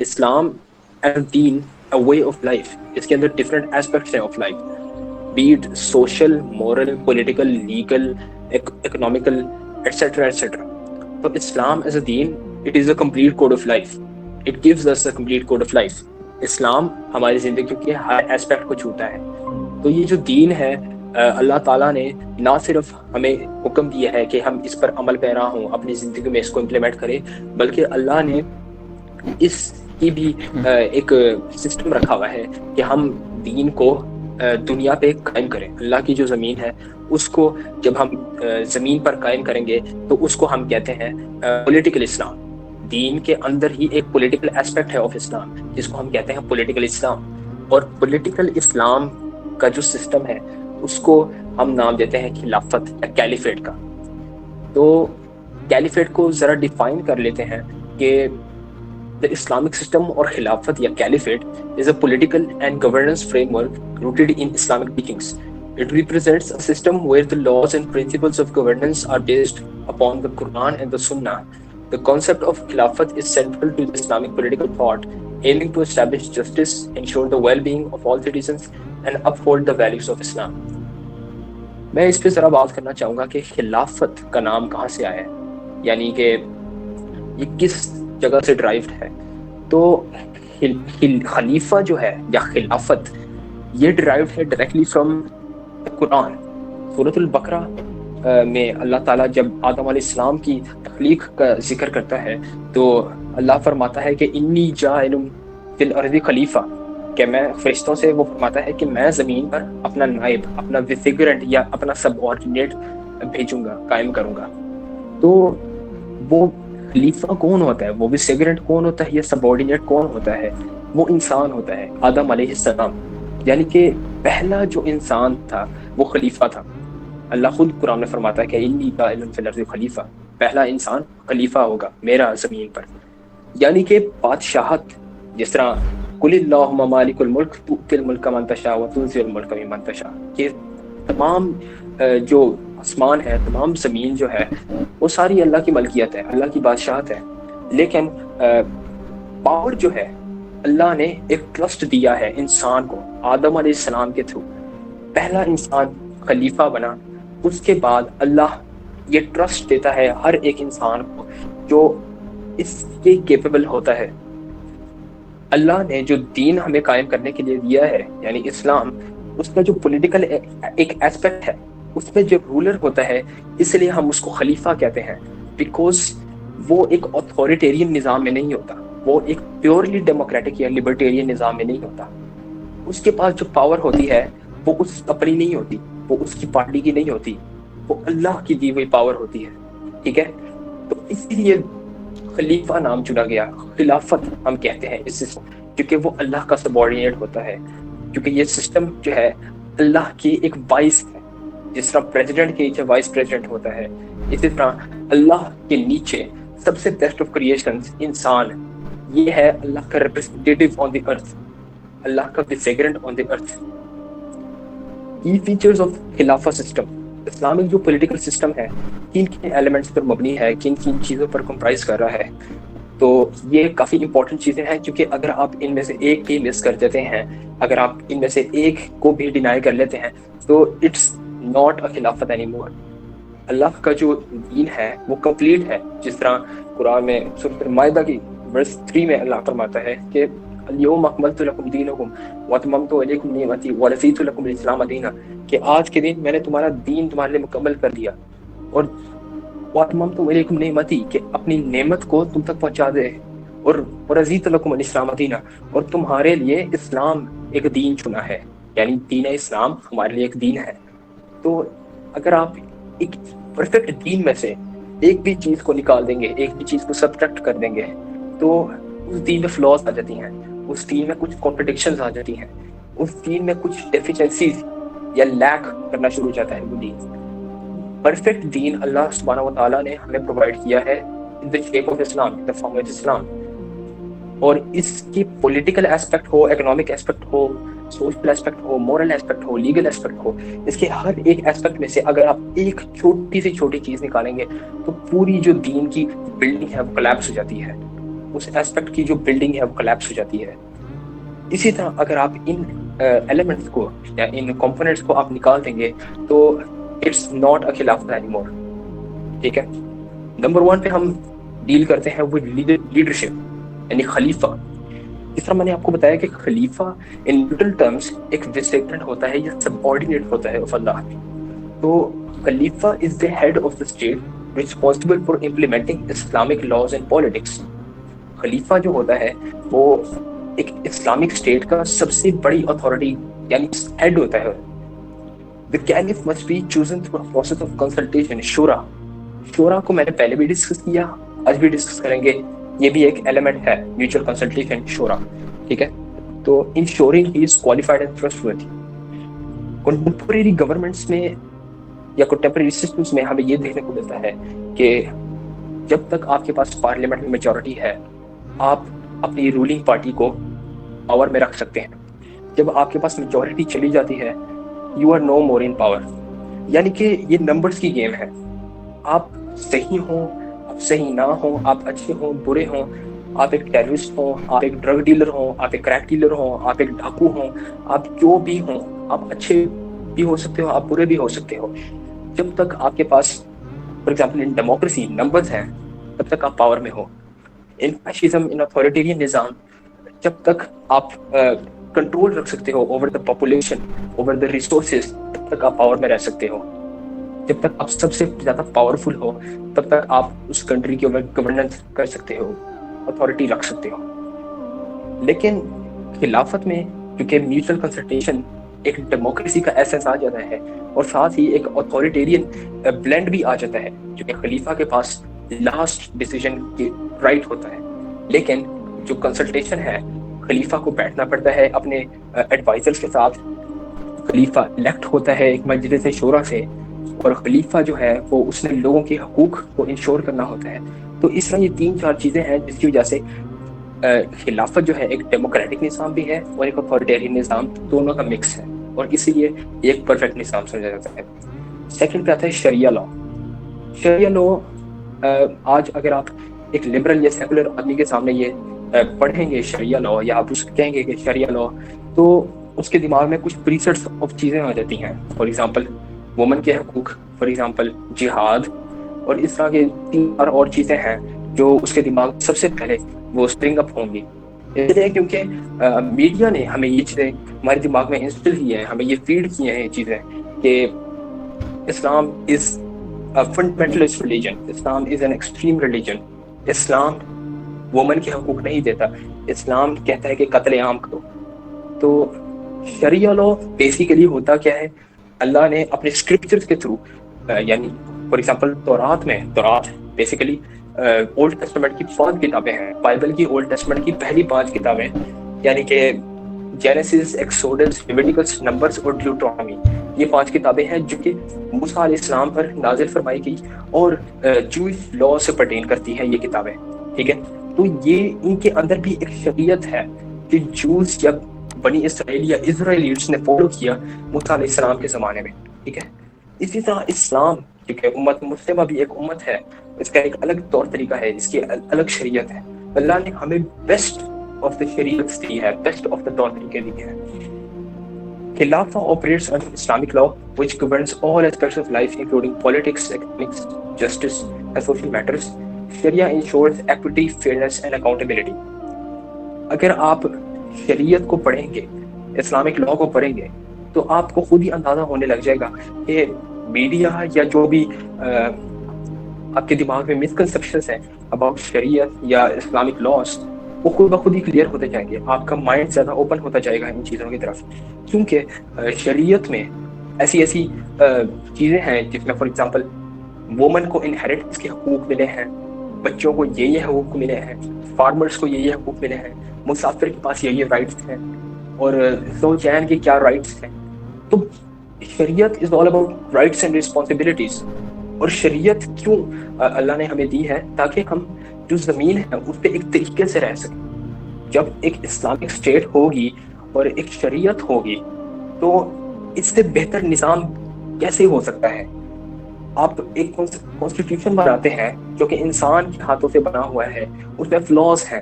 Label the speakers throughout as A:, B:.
A: Islam as a deen, a way of life. اس کے اندر different aspects ہیں of life, be it social, moral, political, legal, economical, etc. etc. So Islam as a deen, it is a complete code of life. It gives us a complete code of life. اسلام ہماری زندگی کے ہر aspect کو چھوتا ہے. تو یہ جو دین ہے اللہ تعالیٰ نے نہ صرف ہمیں حکم دیا ہے کہ ہم اس پر عمل پیرا ہوں, اپنی زندگی میں اس کو امپلیمنٹ کریں, بلکہ اللہ نے اس کی بھی ایک سسٹم رکھا ہوا ہے کہ ہم دین کو دنیا پہ قائم کریں. اللہ کی جو زمین ہے اس کو جب ہم زمین پر قائم کریں گے تو اس کو ہم کہتے ہیں پولیٹیکل اسلام. دین کے اندر ہی ایک پولیٹیکل ایسپیکٹ ہے آف اسلام جس کو ہم کہتے ہیں پولیٹیکل اسلام. اور پولیٹیکل اسلام کا جو سسٹم ہے اس کو ہم نام دیتے ہیں خلافت یا کیلیفیٹ کا. تو کیلیفیٹ کو ذرا ڈیفائن کر لیتے ہیں کہ the Islamic system or Khilafat ya Caliphate is a political and governance framework rooted in Islamic teachings. It represents a system where the laws and principles of governance are based upon the Quran and the Sunnah. The concept of Khilafat is central to the Islamic political thought, aiming to establish justice, ensure the well-being of all citizens, and uphold the values of Islam. میں اس پہ ذرا بات کرنا چاہوں گا کہ خلافت کا نام کہاں سے آیا ہے, یعنی کہ یہ کس جگہ سے ڈرائیوڈ ہے. تو خلیفہ جو ہے یا خلافت یہ ڈرائیوڈ ہے ڈائریکٹلی فرام قرآن. سورۃ البقرہ میں اللہ تعالیٰ جب آدم علیہ السلام کی تخلیق کا ذکر کرتا ہے تو اللہ فرماتا ہے کہ انی جاعل فی الارض خلیفہ, کہ میں فرشتوں سے وہ فرماتا ہے کہ میں زمین پر اپنا نائب, اپنا وزیگرنٹ یا اپنا سب آرڈینیٹ بھیجوں گا, قائم کروں گا. تو وہ خلیفہ کون ہوتا ہے, وہ وزیگرنٹ کون ہوتا ہے, یا سب آرڈینیٹ کون ہوتا ہے؟ وہ انسان ہوتا ہے, آدم علیہ السلام. یعنی کہ پہلا جو انسان تھا وہ خلیفہ تھا. اللہ خود قرآن میں فرماتا ہے کہ انی جاعل فی الارض خلیفہ, پہلا انسان خلیفہ ہوگا میرا زمین پر. یعنی کہ بادشاہت, جس طرح قل اللہم مالک الملک تؤتی الملک من تشاء وتنزع الملک ممن تشاء, کہ تمام جو آسمان ہے, تمام زمین جو ہے وہ ساری اللہ کی ملکیت ہے, اللہ کی بادشاہت ہے. لیکن پاور جو ہے اللہ نے ایک ٹرسٹ دیا ہے انسان کو آدم علیہ السلام کے تھرو. پہلا انسان خلیفہ بنا, اس کے بعد اللہ یہ ٹرسٹ دیتا ہے ہر ایک انسان کو جو اس کے کیپیبل ہوتا ہے. اللہ نے جو دین ہمیں قائم کرنے کے لیے دیا ہے یعنی اسلام, اس کا جو پولیٹیکل ایک ایسپیکٹ ہے, اس میں جو رولر ہوتا ہے, اس لیے ہم اس کو خلیفہ کہتے ہیں, بیکوز وہ ایک اتھارٹیرین نظام میں نہیں ہوتا, وہ ایک پیورلی ڈیموکریٹک یا لبرٹیرین نظام میں نہیں ہوتا. اس کے پاس جو پاور ہوتی ہے وہ اس اپنی نہیں ہوتی, وہ اس کی پارٹی کی نہیں ہوتی, وہ اللہ کی دی ہوئی پاور ہوتی ہے. ٹھیک ہے, تو اسی لیے خلیفہ نام چنا گیا. خلافت ہم کہتے ہیں اس سسٹم کیونکہ وہ اللہ کا سبارڈینیٹ ہوتا ہے, کیونکہ یہ سسٹم جو ہے اللہ کی ایک وائس ہے. جس طرح پریزیڈنٹ کے نیچے وائس پریزیڈنٹ ہوتا ہے, اسی طرح اللہ کے نیچے سب سے بیسٹ آف کریشنز انسان, یہ ہے اللہ کا ریپرزنٹیٹیو آن دی ارتھ, اللہ کا وزیگرنٹ آن دی ارتھ. کی فیچرز آف خلافہ سسٹم. اسلامک جو پولیٹیکل سسٹم ہے کن کن ایلیمنٹس پر مبنی ہے, کن کن چیزوں پر کمپرائز کر رہا ہے. تو یہ کافی امپورٹنٹ چیزیں ہیں, کیونکہ اگر آپ ان میں سے ایک بھی مس کر دیتے ہیں, اگر آپ ان میں سے ایک کو بھی ڈینائی کر لیتے ہیں تو اٹس ناٹ اے خلافت اینی مور. اللہ کا جو دین ہے وہ کمپلیٹ ہے. جس طرح قرآن میں سورۃ المائدہ کی ورس 3 میں اللہ فرماتا ہے کہ الیوم اکملت لکم دینکم واتممت علیکم نعمتی ورضیت لکم الاسلام دینا, کہ آج کے دن میں نے تمہارا دین تمہارے لیے مکمل کر دیا, اور واتممت علیکم نعمتی, کہ اپنی نعمت کو تم تک پہنچا دے, اور ورضیت لکم الاسلام دینا, اور تمہارے لیے اسلام ایک دین چنا ہے, یعنی دین اسلام ہمارے لیے ایک دین ہے. تو اگر آپ ایک پرفیکٹ دین میں سے ایک بھی چیز کو نکال دیں گے, ایک بھی چیز کو سبٹریکٹ کر دیں گے, تو اس دین میں فلاز آ جاتی ہیں, اس دین میں کچھ کانٹرڈکشنز آ جاتی ہیں, اس دین میں کچھ ڈیفیشنسیز یا لیک کرنا شروع ہو جاتا ہے. وہ دین پرفیکٹ دین اللہ سبحانہ و تعالیٰ نے ہمیں پرووائڈ کیا ہے ان the shape of Islam, in the form of Islam. اور اس کی پولیٹیکل ایسپیکٹ ہو, اکنامک ایسپیکٹ ہو, سوشل ایسپیکٹ ہو, مورل ایسپیکٹ ہو, لیگل ایسپیکٹ ہو, اس کے ہر ایک ایسپیکٹ میں سے اگر آپ ایک چھوٹی سے چھوٹی چیز نکالیں گے تو پوری جو دین کی بلڈنگ ہے وہ کلیپس ہو جاتی ہے. اس ایسپیکٹ کی جو بلڈنگ ہے وہ کلیپس ہو جاتی ہے. اسی طرح اگر آپ ان ایلیمنٹس کو یا ان کمپوننٹس کو آپ نکال دیں گے تو اٹس ناٹ اے خلافت اینی مور. ٹھیک ہے. نمبر 1 پہ ہم ڈیل کرتے ہیں وہ لیڈرشپ یعنی خلیفہ. جس طرح میں نے آپ کو بتایا کہ خلیفہ ان نیوٹرل ٹرمز ایک ڈسٹرکٹ ہوتا ہے یا سب آرڈینیٹ ہوتا ہے آف اللہ. تو خلیفہ از the head of the state responsible for implementing Islamic laws and politics. خلیفہ جو ہوتا ہے وہ ایک اسلامک اسٹیٹ کا سب سے بڑی اتھارٹی یعنی ہیڈ ہوتا ہے. The caliph must be chosen through a process of consultation. شورا کو میں نے پہلے بھی ڈسکس کیا, آج بھی ڈسکس کریں گے. یہ بھی ایک ایلیمنٹ ہے میوچل کنسلٹیشن, شورا. ٹھیک ہے. تو انشورنگ ہی is qualified and trustworthy. Contemporary governments میں یا کنٹمپریری سسٹمس میں ہمیں یہ دیکھنے کو ملتا ہے کہ جب تک آپ کے پاس پارلیمنٹ میں میجورٹی ہے آپ اپنی رولنگ پارٹی کو پاور میں رکھ سکتے ہیں. جب آپ کے پاس میجورٹی چلی جاتی ہے you are no more in power. یعنی کہ یہ نمبرز کی گیم ہے. آپ صحیح ہوں, آپ صحیح نہ ہوں, آپ اچھے ہوں, برے ہوں, آپ ایک ٹیررسٹ ہوں, آپ ایک ڈرگ ڈیلر ہوں, آپ ایک کریک ڈیلر ہوں, آپ ایک ڈاکو ہوں, آپ جو بھی ہوں, آپ اچھے بھی ہو سکتے ہو, آپ برے بھی ہو سکتے ہو. جب تک آپ کے پاس for example in democracy numbers ہیں تب تک آپ پاور میں ہو. ان فیشزم, ان اتھارٹیرین نظام, جب تک آپ کنٹرول رکھ سکتے ہو over the population, over the resources, تب تک آپ پاور میں رہ سکتے ہو. جب تک آپ سب سے زیادہ پاورفل ہو تب تک آپ اس کنٹری کے اوپر گورننس کر سکتے ہو, اتھارٹی رکھ سکتے ہو. لیکن خلافت میں کیونکہ میوچل کنسلٹیشن ایک ڈیموکریسی کا ایسنس آ جاتا ہے اور ساتھ ہی ایک اتھارٹیرین بلینڈ بھی آ جاتا ہے کیونکہ خلیفہ کے پاس لاسٹ ڈیسیجن کی رائٹ ہوتا ہے. لیکن جو کنسلٹیشن ہے خلیفہ کو بیٹھنا پڑتا ہے اپنے ایڈوائزرز کے ساتھ. خلیفہ الیکٹ ہوتا ہے ایک مجلس شورا سے اور خلیفہ جو ہے وہ اس نے لوگوں کے حقوق کو انشور کرنا ہوتا ہے. تو اس طرح یہ 3-4 چیزیں ہیں جس کی وجہ سے خلافت جو ہے ایک ڈیموکریٹک نظام بھی ہے اور ایک اتھارٹیرین نظام, دونوں کا مکس ہے اور اسی لیے ایک پرفیکٹ نظام سمجھا جاتا ہے. سیکنڈ پہ آتا ہے شریعہ لا. شریعہ لا آج اگر آپ ایک لبرل یا سیکولر آدمی کے سامنے یہ پڑھیں گے شریعہ لا یا آپ اس کو کہیں گے کہ شریعہ لا تو اس کے دماغ میں کچھ پریسیٹس آف چیزیں آ جاتی ہیں. فار ایگزامپل وومن کے حقوق, فار ایگزامپل جہاد, اور اس طرح کے 3 اور چیزیں ہیں جو اس کے دماغ سب سے پہلے وہ اسپرنگ اپ ہوں گی. اس لیے کیونکہ میڈیا نے ہمیں یہ چیزیں ہمارے دماغ میں انسٹل کی ہیں, ہمیں یہ فیڈ کی ہیں یہ چیزیں کہ Islam is fundamentalist religion, Islam is an extreme religion, Islam women کے حقوق نہیں دیتا, اسلام کہتا ہے کہ قتل عام کرو. تو شریعہ لا بیسیکلی ہوتا کیا ہے, اللہ نے اپنے اسکرپچرز کے تھرو یعنی فار ایگزامپل تورات بیسیکلی اولڈ ٹیسٹمنٹ کی 5 کتابیں ہیں, بائبل کی اولڈ ٹیسٹمنٹ کی پہلی 5 کتابیں یعنی کہ جینیسس, ایکسوڈس, لیویٹیکس, نمبرز اور ڈیوٹرانومی. یہ 5 کتابیں ہیں جو کہ موسیٰ علیہ السلام پر نازل فرمائی گئی اور جوئش لاء سے پرٹین کرتی ہیں یہ کتابیں. ٹھیک ہے. تو یہ ان کے اندر بھی ایک شریعت ہے کہ جوز یا بنی اسرائیل یا اسرائیلیٹس نے فالو کیا موسیٰ علیہ السلام کے زمانے میں. ٹھیک ہے. اسی طرح اسلام کیونکہ امت مسلمہ بھی ایک امت ہے, اس کا ایک الگ طور طریقہ ہے, اس کی الگ شریعت ہے. اللہ نے ہمیں بیسٹ آف دا شریعت دی ہے, بیسٹ آف دا طور طریقے دیے ہیں. Khilafah operates under Islamic law, which governs all aspects of life, including politics, economics, justice, and social matters. Sharia ensures equity, fairness, and accountability. اگر آپ شریعت کو پڑھیں گے, اسلامک لاء کو پڑھیں گے, تو آپ کو خود ہی اندازہ ہونے لگ جائے گا کہ میڈیا یا جو بھی آپ کے دماغ میں مسکنسیپشنز ہیں اباؤٹ شریعت یا اسلامک لاس, وہ خود بخود ہی کلیئر ہوتے جائیں گے. آپ کا مائنڈ زیادہ اوپن ہوتا جائے گا ان چیزوں کی طرف, کیونکہ شریعت میں ایسی چیزیں ہیں جس میں فار ایگزامپل وومن کو انہیریٹنس کے حقوق ملے ہیں, بچوں کو یہ حقوق ملے ہیں, فارمرز کو یہ حقوق ملے ہیں, مسافر کے پاس یہ رائٹس ہیں, اور زوجین کے کیا رائٹس ہیں. تو شریعت is all about rights and responsibilities. اور شریعت کیوں اللہ نے ہمیں دی ہے, تاکہ ہم جو زمین ہے اس پہ ایک طریقے سے رہ سکیں. جب ایک اسلامک اسٹیٹ ہوگی اور ایک شریعت ہوگی تو اس سے بہتر نظام کیسے ہو سکتا ہے. آپ ایک کانسٹیٹیوشن بناتے ہیں جو کہ انسان کے ہاتھوں سے بنا ہوا ہے، اس میں فلاز ہیں،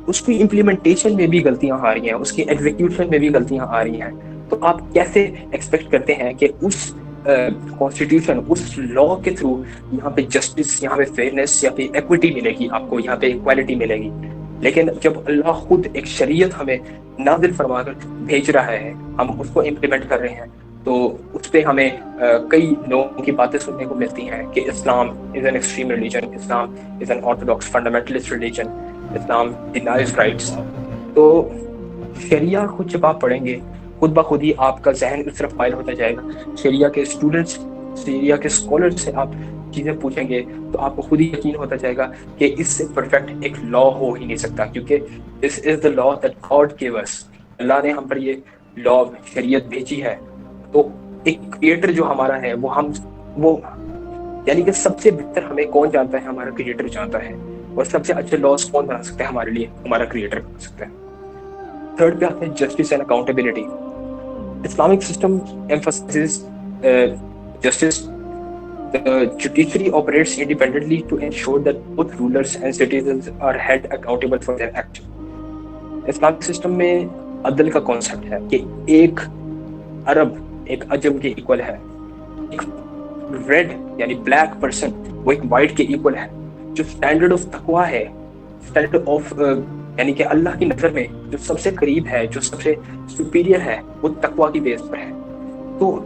A: اس کی امپلیمنٹیشن میں بھی غلطیاں آ رہی ہیں، اس کی ایگزیکیوشن میں بھی غلطیاں آ رہی ہیں، تو آپ کیسے ایکسپیکٹ کرتے ہیں کہ اس کانسٹیٹیوشن، اس لا کے تھرو یہاں پہ جسٹس، یہاں پہ فیئرنیس، یہاں پہ ایکوٹی ملے گی آپ کو، یہاں پہ ایکوالٹی ملے گی؟ لیکن جب اللہ خود ایک شریعت ہمیں نازل فرما کر بھیج رہا ہے، ہم اس کو امپلیمنٹ کر رہے ہیں، تو اس پہ ہمیں کئی لوگوں کی باتیں سننے کو ملتی ہیں کہ Islam is an extreme religion, Islam is an orthodox fundamentalist religion, Islam denies rights. تو شریعہ خود جب آپ پڑھیں گے، خود بخود ہی آپ کا ذہن اس طرف مائل ہوتا جائے گا. شریعہ کے اسٹوڈنٹس، شریعہ کے اسکالر سے آپ چیزیں پوچھیں گے تو آپ کو خود ہی یقین ہوتا جائے گا کہ اس سے پرفیکٹ ایک لا ہو ہی نہیں سکتا، کیونکہ this is the law that God gave us. اللہ نے ہم پر یہ لا، شریعت بھیجی ہے. تو ایک کریٹر جو ہمارا ہے، وہ یعنی کہ سب سے بہتر ہمیں کون جانتا ہے؟ ہمارا کریٹر جانتا ہے. اور سب سے اچھے لاس کون بنا سکتا ہے ہمارے لیے؟ ہمارا کریٹر بنا سکتا ہے. تھرڈ پہ آتے ہیں justice and accountability. Islamic system emphasizes justice. The judiciary operates independently to ensure that both rulers and citizens are held accountable for their actions. Islamic system میں عدل کا کانسیپٹ ہے کہ ایک عرب ایک عجم کے ایکول ہے، ایک ریڈ یعنی بلیک پرسن وہ ایک وائٹ کے ایکول ہے. جو اسٹینڈرڈ آف تقویٰ ہے، اسٹینڈرڈ آف یعنی کہ اللہ کی نظر میں جو سب سے قریب ہے، جو سب سے سپیریئر ہے، وہ تقویٰ کی بیس پر ہے. تو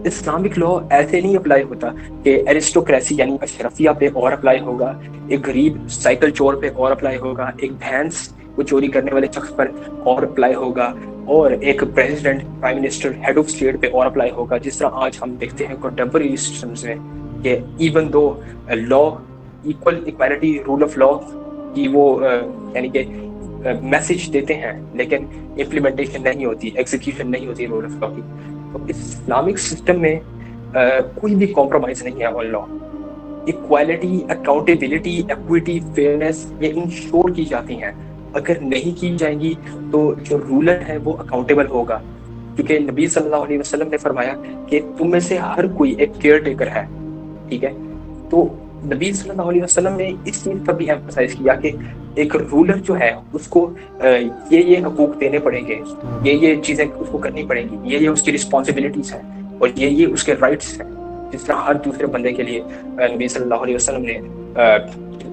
A: اسلامک لا ایسے نہیں اپلائی ہوتا کہ ایرسٹوکریسی یعنی اشرفیہ پہ اور اپلائی ہوگا، ایک غریب سائیکل چور پہ اور اپلائی ہوگا، ایک بھینس کو چوری کرنے والے شخص پر اور اپلائی ہوگا، اور ایک president, prime minister, head of state پہ اور اپلائی ہوگا. جس طرح آج ہم دیکھتے ہیں کنٹمپرری سسٹمز میں کہ ایون دو law, equality, rule of law کی وہ یعنی کہ میسج دیتے ہیں، لیکن امپلیمنٹیشن نہیں ہوتی، ایگزیکیوشن نہیں ہوتی رول آف لا کی. تو اسلامک سسٹم میں کوئی بھی کمپرومائز نہیں ہے آن لا. ایکوالٹی، اکاؤنٹیبلٹی، ایکویٹی، فیئرنیس یہ انشور کی جاتی ہیں. اگر نہیں کی جائیں گی تو جو رولر ہے وہ اکاؤنٹیبل ہوگا، کیونکہ نبی صلی اللہ علیہ وسلم نے فرمایا کہ تم میں سے ہر کوئی ایک کیئر ٹیکر ہے. ٹھیک ہے، تو نبی صلی اللہ علیہ وسلم نے اس چیز پر بھی ایمفسائز کیا کہ ایک رولر جو ہے اس کو یہ حقوق دینے پڑیں گے، یہ چیزیں اس کو کرنی پڑیں گی، یہ اس کی رسپانسبلٹیز ہیں، اور یہ اس کے رائٹس ہیں. جس طرح ہر دوسرے بندے کے لیے نبی صلی اللہ علیہ وسلم نے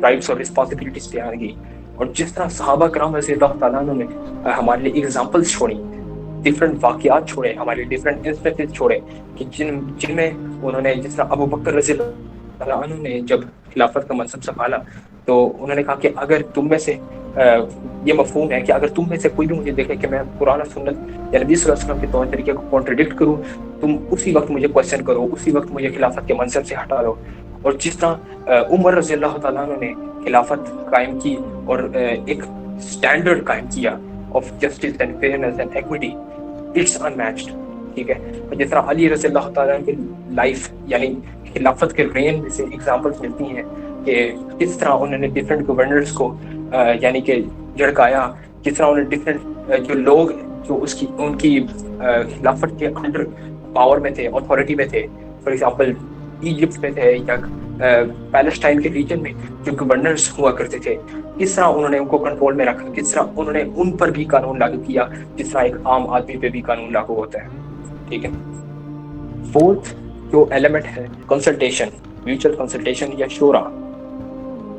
A: رائٹس اور رسپانسبلٹیز بیان کی. اور جس طرح صحابہ کرام رضی اللہ تعالیٰ عنہ نے ہمارے لیے ایگزامپلس چھوڑی، ڈفرنٹ واقعات چھوڑے، ہمارے ڈفرنٹ انسٹنسز چھوڑے کہ جن میں انہوں نے، جس طرح ابو بکر رضی اللہ عنہ نے جب خلافت کا منصب سنبھالا تو انہوں نے کہا کہ اگر تم میں سے یہ مفہوم ہے کہ اگر تم میں سے کوئی بھی مجھے دیکھے کہ میں قرآن و سنت یا نبی صلی اللہ علیہ وسلم کے طور طریقے کو کانٹرڈکٹ کروں، تم اسی وقت مجھے کوشچن کرو، اسی وقت مجھے خلافت کے منصب سے ہٹا لو. اور جس طرح عمر رضی اللہ تعالیٰ عنہ نے خلافت قائم کی اور ایک اسٹینڈرڈ قائم کیا of justice and fairness and equity, it's unmatched. ٹھیک ہے، اور جس طرح علی رضی اللہ تعالیٰ عنہ کی لائف یعنی خلافت کے رین سے ایگزامپلس ملتی ہیں کہ کس طرح انہوں نے ڈفرینٹ گورنرز کو یعنی کہ جھڑکایا، کس طرح انہوں نے ڈفرینٹ جو لوگ جو ان کی خلافت کے انڈر پاور میں تھے، اتھارٹی میں تھے، فار ایگزامپل ایجپٹ میں تھے یا پیلسٹائن کے ریجن میں جو گورنرز ہوا کرتے تھے، کس طرح انہوں نے ان کو کنٹرول میں رکھا، کس طرح انہوں نے ان پر بھی قانون لاگو کیا جس طرح ایک عام آدمی پہ بھی قانون لاگو ہوتا ہے. ٹھیک ہے. فورتھ جو ایلیمنٹ ہے کنسلٹیشن، میوچل کنسلٹیشن یا شورا،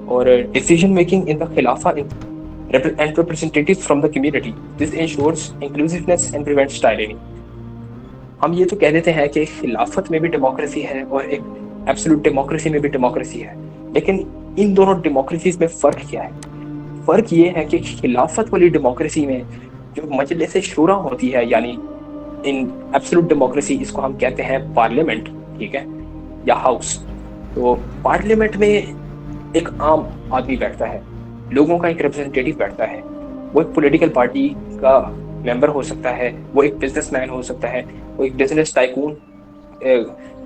A: اور ڈیسیژن میکنگ ان دا خلافہ and representatives from the community. This ensures inclusiveness and prevents tyranny. ہم یہ تو کہہ دیتے ہیں کہ خلافت میں بھی ڈیموکریسی ہے اور ایک ایبسولوٹ ڈیموکریسی میں بھی ڈیموکریسی ہے، لیکن ان دونوں ڈیموکریسیز میں فرق کیا ہے؟ فرق یہ ہے کہ خلافت والی ڈیموکریسی میں جو مجلس شورا ہوتی ہے، یعنی ان ایبسولوٹ ڈیموکریسی اس کو ہم کہتے ہیں پارلیمنٹ، ٹھیک ہے، یا ہاؤس. تو پارلیمنٹ میں ایک عام آدمی بیٹھتا ہے، لوگوں کا ایک ریپرزنٹیٹیو بیٹھتا ہے. وہ ایک پولیٹیکل پارٹی کا ممبر ہو سکتا ہے، وہ ایک بزنس مین ہو سکتا ہے، وہ ایک بزنس ٹائکون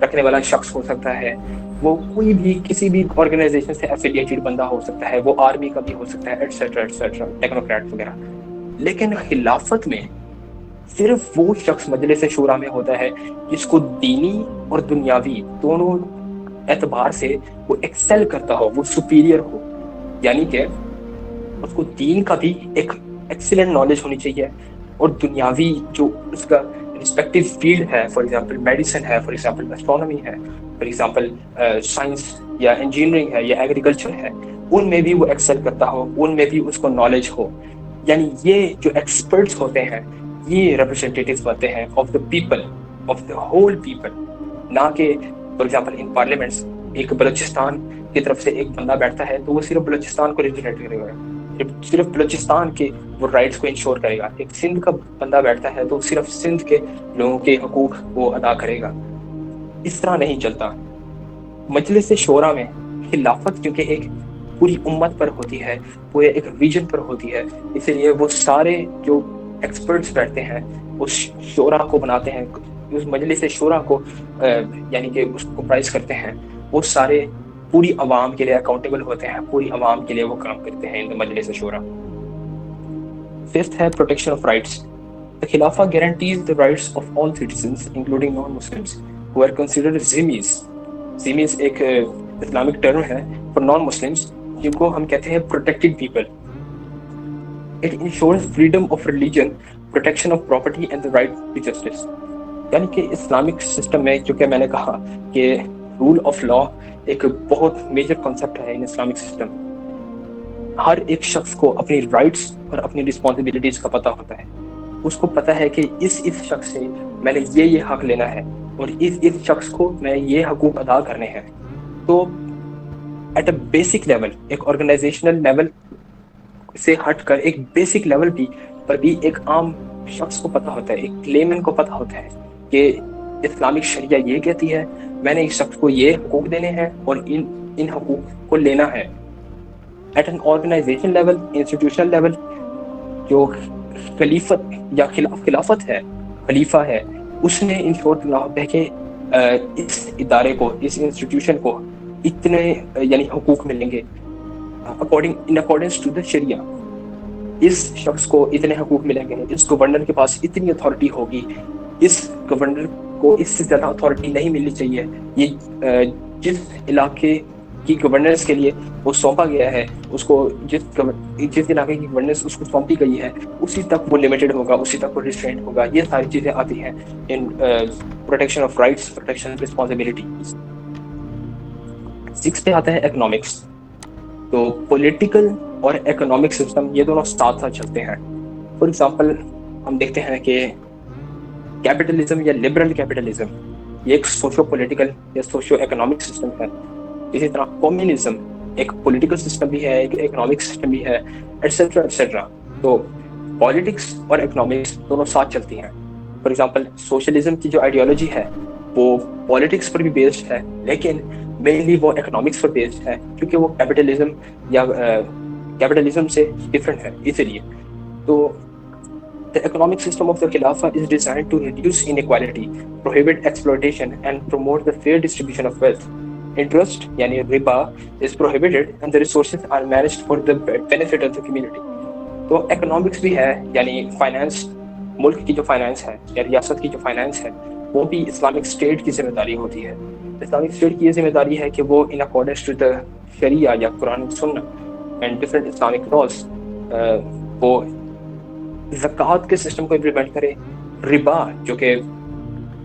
A: رکھنے والا شخص ہو سکتا ہے، وہ کوئی بھی کسی بھی آرگنائزیشن سے ایفیلیٹڈ بندہ ہو سکتا ہے، وہ آرمی کا بھی ہو سکتا ہے، ایٹسٹرا ایٹسٹرا، ٹیکنوکریٹ وغیرہ. لیکن خلافت میں صرف وہ شخص مجلس شورا میں ہوتا ہے جس کو دینی اور دنیاوی دونوں اعتبار سے وہ ایکسل کرتا ہو, وہ سپیریئر ہو. یعنی کہ اس کو دین کا بھی ایک ایکسیلنٹ نالج ہونی چاہیے, اور دنیاوی جو اس کا رسپیکٹو فیلڈ ہے, فار ایگزامپل میڈیسن ہے, فار ایگزامپل اسٹرانومی ہے, فار ایگزامپل سائنس یا انجینئرنگ ہے یا ایگریکلچر ہے, ان میں بھی وہ ایکسل کرتا ہو, ان میں بھی اس کو نالج ہو. یعنی یہ جو ایکسپرٹس ہوتے ہیں یہ ریپرزینٹیٹیوز بنتے ہیں of the people, of the whole people. نہ کہ فار ایگزامپل ان پارلیمنٹس ایک بلوچستان کی طرف سے ایک بندہ بیٹھتا ہے تو وہ صرف بلوچستان کو ریپرزینٹ کرے گا, صرف بلوچستان کے وہ رائٹس کو انشور کرے گا. ایک سندھ کا بندہ بیٹھتا ہے تو صرف سندھ کے لوگوں کے حقوق وہ ادا کرے گا. اس طرح نہیں چلتا. مجلس شورا میں خلافت کیونکہ ایک پوری امت پر ہوتی ہے, پورے ایک ریجن پر ہوتی ہے, اسی لیے وہ سارے جو ایکسپرٹس بیٹھتے ہیں اس شورا کو بناتے ہیں, اس مجلس شورا کو یعنی کہ اس کو پرائز کرتے ہیں, وہ سارے پوری عوام کے لیے اکاؤنٹیبل ہوتے ہیں, پوری عوام کے لیے وہ کام کرتے ہیں ان مجلس شورا. ففتھ ہے protection of rights. The Khilafah guarantees the rights of all citizens, including non-Muslims, who are considered zimmis. Zimmis ایک اسلامک ٹرم ہے for non-Muslims جن کو ہم کہتے ہیں protected people. It ensures freedom of religion, protection of property and the right to justice. یعنی کہ Islamic system میں جو کہ میں نے کہا کہ رول آف لا ایک بہت میجر کانسیپٹ ہے ان اسلامک سسٹم. ہر ایک شخص کو اپنی رائٹس اور اپنی رسپانسبلٹیز کا پتہ ہوتا ہے. اس کو پتہ ہے کہ اس شخص سے میں نے یہ حق لینا ہے اور اس شخص کو میں یہ حقوق ادا کرنے ہیں. تو ایٹ اے بیسک لیول, ایک آرگنائزیشنل لیول سے ہٹ کر ایک بیسک لیول پر بھی ایک عام شخص کو پتہ ہوتا ہے, ایک لیمن کو پتہ ہوتا ہے کہ اسلامک شریعہ یہ کہتی ہے میں نے اس شخص کو یہ حقوق دینے ہیں اور ان حقوق کو لینا ہے. At an organisation level, institutional level, جو خلیفت یا خلافت ہے, خلیفہ ہے, اس نے انشور کرنا ہوتا ہے کہ اس ادارے کو, اس انسٹیٹیوشن کو اتنے یعنی حقوق ملیں گے ان اکارڈنس ٹو دا شریعہ. اس شخص کو اتنے حقوق ملیں گے, اس گورنر کے پاس اتنی اتھارٹی ہوگی, اس گورنر کو اس سے زیادہ اتھارٹی نہیں ملنی چاہیے. یہ جس علاقے کی گورننس کے لیے وہ سونپا گیا ہے, اس کو جس علاقے کی گورننس اس کو سونپی گئی ہے اسی تک وہ لمیٹڈ ہوگا, اسی تک وہ ریسٹرینٹ ہوگا. یہ ساری چیزیں آتی ہیں in protection of rights, protection of responsibilities. 6 پہ آتا ہے اکنامکس. تو پولیٹیکل اور اکنامک سسٹم یہ دونوں ساتھ ساتھ چلتے ہیں. فار ایگزامپل ہم دیکھتے ہیں کہ کیپٹلزم یا لبرل کیپٹلزم یہ ایک سوشو پولیٹیکل یا سوشو اکنامک سسٹم ہے. اسی طرح کمیونزم ایک پولیٹیکل سسٹم بھی ہے, ایک اکنامک سسٹم بھی ہے, ایٹسٹرا ایٹسٹرا. تو پالیٹکس اور اکنامکس دونوں ساتھ چلتی ہیں. فار ایگزامپل سوشلزم کی جو آئیڈیالوجی ہے وہ پالیٹکس پر بھی بیسڈ ہے, لیکن مینلی وہ اکنامکس پر بیسڈ ہے کیونکہ وہ کیپٹلزم یا کیپٹلزم سے ڈفرینٹ ہے. اسی لیے تو the economic system of the Khilafah is designed to reduce inequality, prohibit exploitation and promote the fair distribution of wealth. Interest یعنی ربا is prohibited and the resources are managed for the benefit of the community. تو economics بھی ہے, یعنی finance, ملک کی جو finance ہے یا ریاست کی جو فائنانس ہے وہ بھی اسلامک اسٹیٹ کی ذمہ داری ہوتی ہے. اسلامک اسٹیٹ کی یہ ذمہ داری ہے کہ وہ ان اکارڈنس ٹو دا شریعہ یا قرآن سنت اینڈ ڈفرنٹ اسلامک لاز وہ زکوٰۃ کے سسٹم کو امپلیمنٹ کرے. ربا جو کہ